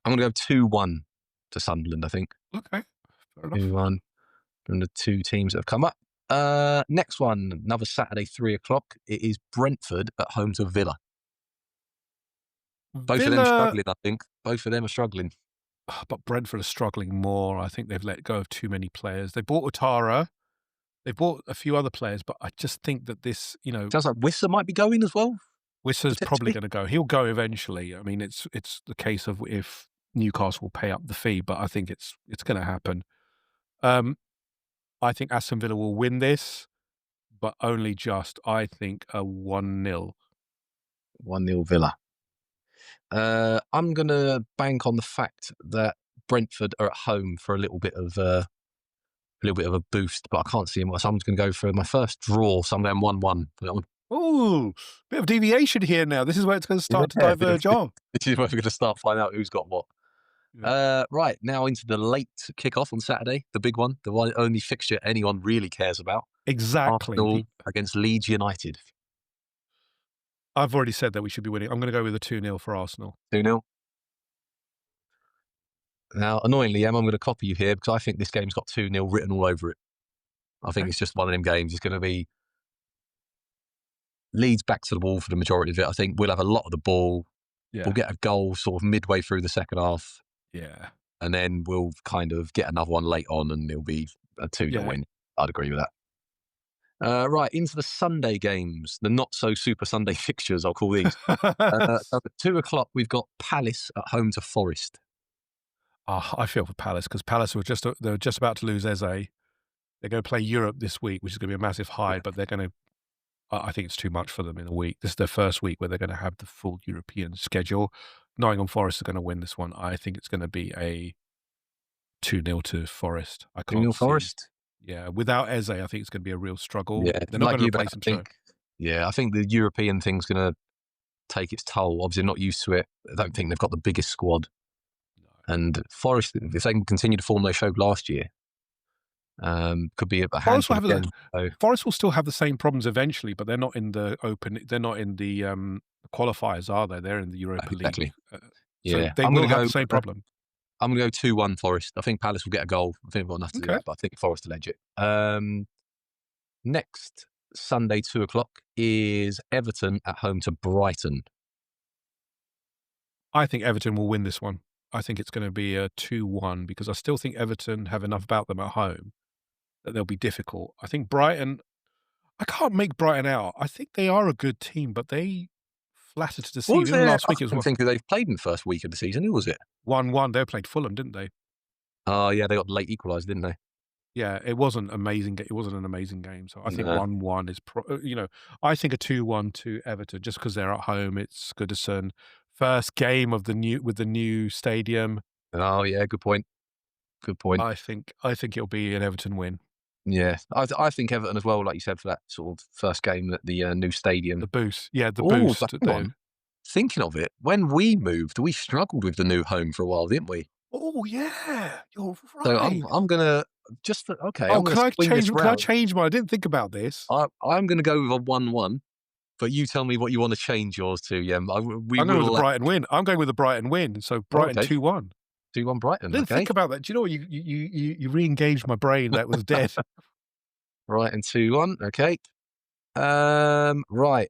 Speaker 2: I'm going to go 2-1 to Sunderland, I think.
Speaker 1: Okay, fair enough.
Speaker 2: 2-1 from the two teams that have come up. Next one, another Saturday, 3 o'clock. It is Brentford at home to Villa. Both of them struggling, I think. Both of them are struggling.
Speaker 1: But Brentford are struggling more. I think they've let go of too many players. They bought Ouattara. They bought a few other players, but I just think that this,
Speaker 2: Sounds like Wissa might be going as well.
Speaker 1: Wissa's probably
Speaker 2: Potentially.
Speaker 1: going to go. He'll go eventually. I mean, it's the case of if Newcastle will pay up the fee, but I think it's going to happen. I think Aston Villa will win this, but only just. I think a 1-0.
Speaker 2: 1-0 Villa. I'm going to bank on the fact that Brentford are at home for a little bit of a boost, but I can't see him. So I'm just going to go for my first draw. So I'm going 1-1 for that one.
Speaker 1: Ooh, bit of deviation here now. This is where it's going to start to diverge on.
Speaker 2: This is where we're going to start finding out who's got what.
Speaker 1: Yeah.
Speaker 2: Right, now into the late kickoff on Saturday, the big one, the one only fixture anyone really cares about.
Speaker 1: Exactly.
Speaker 2: Arsenal against Leeds United.
Speaker 1: I've already said that we should be winning. I'm going to go with a 2-0 for Arsenal.
Speaker 2: 2-0. Now, annoyingly, Em, I'm going to copy you here because I think this game's got 2-0 written all over it. I think it's just one of them games. It's going to be Leeds back to the wall for the majority of it. I think we'll have a lot of the ball.
Speaker 1: Yeah.
Speaker 2: We'll get a goal sort of midway through the second half.
Speaker 1: Yeah.
Speaker 2: And then we'll kind of get another one late on and it'll be a 2-0 win. I'd agree with that. Right, into the Sunday games, the not-so-super Sunday fixtures, I'll call these. So at 2 o'clock, we've got Palace at home to Forest.
Speaker 1: I feel for Palace because Palace they're just about to lose Eze. They're going to play Europe this week, which is going to be a massive high, but they're going to. I think it's too much for them in a week. This is their first week where they're going to have the full European schedule. Nottingham Forest are going to win this one. I think it's going to be a 2-0 to Forest. I can't
Speaker 2: 2-0
Speaker 1: see.
Speaker 2: Forest?
Speaker 1: Yeah, without Eze, I think it's going to be a real struggle.
Speaker 2: Yeah,
Speaker 1: they're not
Speaker 2: like
Speaker 1: going to replace him.
Speaker 2: I think the European thing's going to take its toll. Obviously, not used to it. I don't think they've got the biggest squad. No. And Forest, if they can continue to form they showed last year, could be a handful again.
Speaker 1: Forest will still have the same problems eventually, but they're not in the open. They're not in the qualifiers, are they? They're in the Europa League. So they will have the same problem.
Speaker 2: I'm going to go 2-1 Forest. I think Palace will get a goal. I think we've got enough to do that, but I think Forest will edge it. Next Sunday, 2 o'clock, is Everton at home to Brighton.
Speaker 1: I think Everton will win this one. I think it's going to be a 2-1 because I still think Everton have enough about them at home that they'll be difficult. I think Brighton, I can't make Brighton out. I think they are a good team, but they flattered to deceive. Even last week as well.
Speaker 2: I think they've played in the first week of the season. Who was it?
Speaker 1: 1-1. They played Fulham, didn't they?
Speaker 2: Oh, yeah, they got late equalised, didn't they?
Speaker 1: Yeah, it wasn't amazing. It wasn't an amazing game. So I think 1-1 is, I think a 2-1 to Everton just because they're at home. It's Goodison. First game of the new stadium.
Speaker 2: Oh, yeah, good point. Good point.
Speaker 1: I think it'll be an Everton win.
Speaker 2: Yeah, I think Everton as well, like you said, for that sort of first game at the new stadium.
Speaker 1: The boost, yeah, the
Speaker 2: Oh,
Speaker 1: boost.
Speaker 2: hang on. Thinking of it, when we moved, we struggled with the new home for a while, didn't we?
Speaker 1: Oh yeah, you're
Speaker 2: So
Speaker 1: right.
Speaker 2: I'm gonna okay.
Speaker 1: Oh,
Speaker 2: I'm gonna swing this
Speaker 1: Can I
Speaker 2: round.
Speaker 1: change mine? I didn't think about this.
Speaker 2: I'm gonna go with a 1-1. But you tell me what you want to change yours to. Yeah, we
Speaker 1: I'm going with the
Speaker 2: will.
Speaker 1: Brighton win. I'm going with the Brighton win. So
Speaker 2: Oh,
Speaker 1: Brighton
Speaker 2: okay,
Speaker 1: 2-1.
Speaker 2: 2-1
Speaker 1: I
Speaker 2: Brighton.
Speaker 1: didn't
Speaker 2: Okay,
Speaker 1: think about that. Do you know what? You re-engaged my brain that was dead.
Speaker 2: Brighton 2-1. Okay. Right.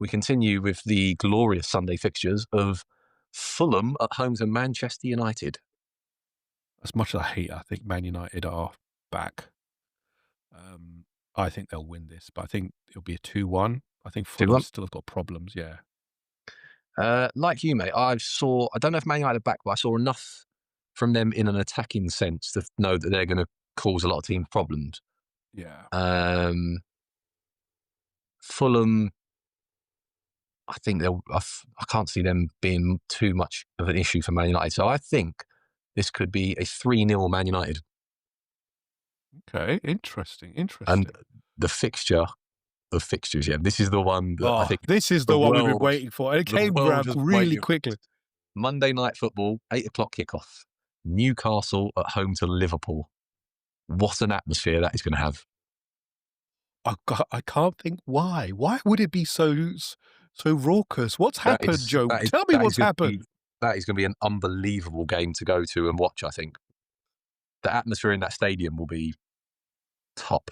Speaker 2: We continue with the glorious Sunday fixtures of Fulham at home to Manchester United.
Speaker 1: As much as I hate, I think Man United are back. I think they'll win this, but I think it'll be a 2-1. I think Fulham
Speaker 2: 2-1.
Speaker 1: still have got problems. Yeah.
Speaker 2: Like you, mate, I don't know if Man United are back, but I saw enough from them in an attacking sense to know that they're going to cause a lot of teams problems.
Speaker 1: Yeah.
Speaker 2: Fulham, I think I can't see them being too much of an issue for Man United. So I think this could be a 3-0 Man United.
Speaker 1: Okay. Interesting.
Speaker 2: And the fixture of fixtures, yeah, this is the one that I think
Speaker 1: this is
Speaker 2: the
Speaker 1: the one we've been
Speaker 2: world,
Speaker 1: waiting for. And it
Speaker 2: the
Speaker 1: came
Speaker 2: world
Speaker 1: around
Speaker 2: has
Speaker 1: really
Speaker 2: waited.
Speaker 1: quickly.
Speaker 2: Monday Night Football, 8:00 kickoff. Newcastle at home to Liverpool. What an atmosphere that is going to have.
Speaker 1: I can't think why. Why would it be so raucous? What's happened, Joe? Tell me what's happened.
Speaker 2: That is going to be an unbelievable game to go to and watch, I think. The atmosphere in that stadium will be top.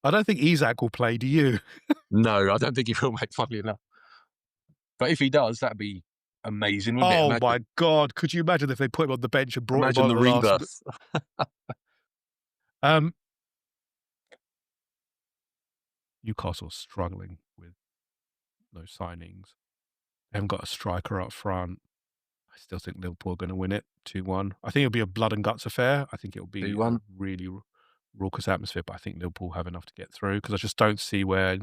Speaker 1: I don't think Isak will play, do you?
Speaker 2: No, I don't think he will, mate, funnily enough. But if he does, that'd be amazing, wouldn't it?
Speaker 1: Oh my God. Could you imagine if they put him on the bench and brought
Speaker 2: Imagine
Speaker 1: him
Speaker 2: the
Speaker 1: on the last...
Speaker 2: rebirth.
Speaker 1: Newcastle struggling with no signings. They haven't got a striker up front. I still think Liverpool are going to win it 2-1. I think it'll be a blood and guts affair. I think it'll be
Speaker 2: 2-1.
Speaker 1: a really raucous atmosphere, but I think Liverpool have enough to get through because I just don't see where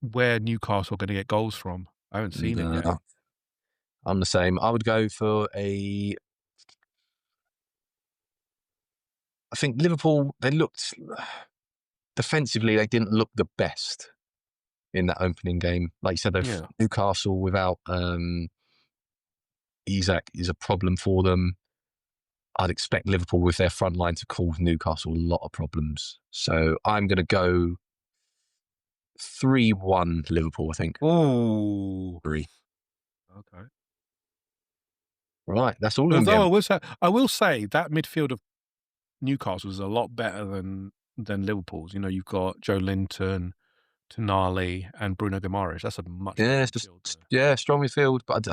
Speaker 1: Newcastle are going to get goals from. I haven't seen it yet.
Speaker 2: I'm the same. I would go for I think Liverpool, they looked defensively, they didn't look the best in that opening game. Like you said, though, Newcastle without Isak is a problem for them. I'd expect Liverpool with their front line to cause Newcastle a lot of problems. So I'm going to go 3-1 Liverpool, I think.
Speaker 1: Oh.
Speaker 2: 3.
Speaker 1: Okay.
Speaker 2: Right, that's all of them.
Speaker 1: Although I will say that midfield of Newcastle is a lot better than Liverpool's. You know, you've got Joe Linton, Tonali, and Bruno Guimaraes. That's a much better midfield.
Speaker 2: Strong midfield. But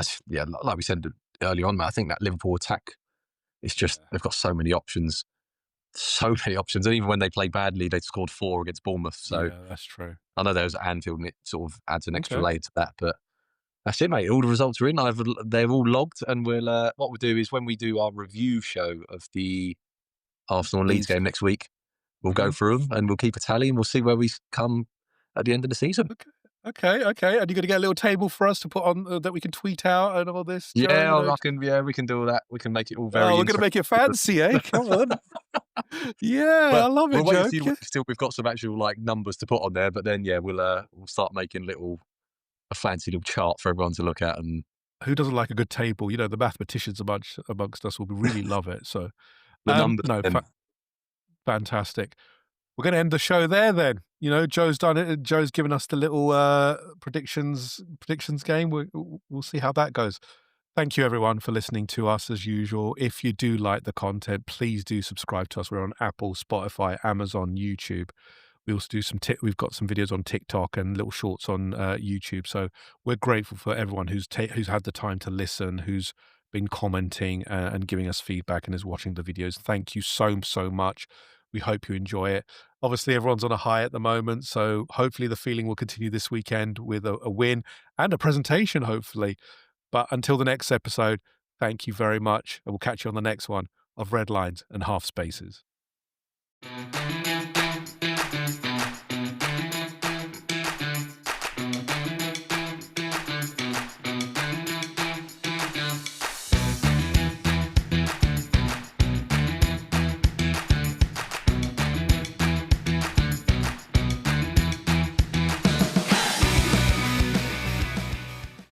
Speaker 2: like we said earlier on, mate, I think that Liverpool attack, it's just they've got so many options. So many options. And even when they play badly, they scored 4 against Bournemouth. So
Speaker 1: yeah, that's true.
Speaker 2: I know there was Anfield and it sort of adds an extra layer to that. But that's it, mate. All the results are in. They're all logged. And what we'll do is when we do our review show of the Arsenal and Leeds game next week, we'll go through them and we'll keep a tally and we'll see where we come at the end of the season.
Speaker 1: Okay. And you're going to get a little table for us to put on that we can tweet out and all this?
Speaker 2: Joe, we can do all that. We can make it all very
Speaker 1: we're going to make it fancy, eh? Come on. I love it, Joe.
Speaker 2: We've got some actual numbers to put on there, but then we'll start making a fancy little chart for everyone to look at. And
Speaker 1: who doesn't like a good table? You know, the mathematicians amongst us will really love it. So
Speaker 2: the numbers.
Speaker 1: Fantastic. We're going to end the show there then. You know, Joe's done it. Joe's given us the little predictions game. We'll see how that goes. Thank you, everyone, for listening to us as usual. If you do like the content, please do subscribe to us. We're on Apple, Spotify, Amazon, YouTube. We also do we've got some videos on TikTok and little shorts on YouTube. So we're grateful for everyone who's had the time to listen, who's been commenting and giving us feedback and is watching the videos. Thank you so much. We hope you enjoy it. Obviously, everyone's on a high at the moment, so hopefully the feeling will continue this weekend with a win and a presentation, hopefully. But until the next episode, thank you very much, and we'll catch you on the next one of Red Lines and Half Spaces.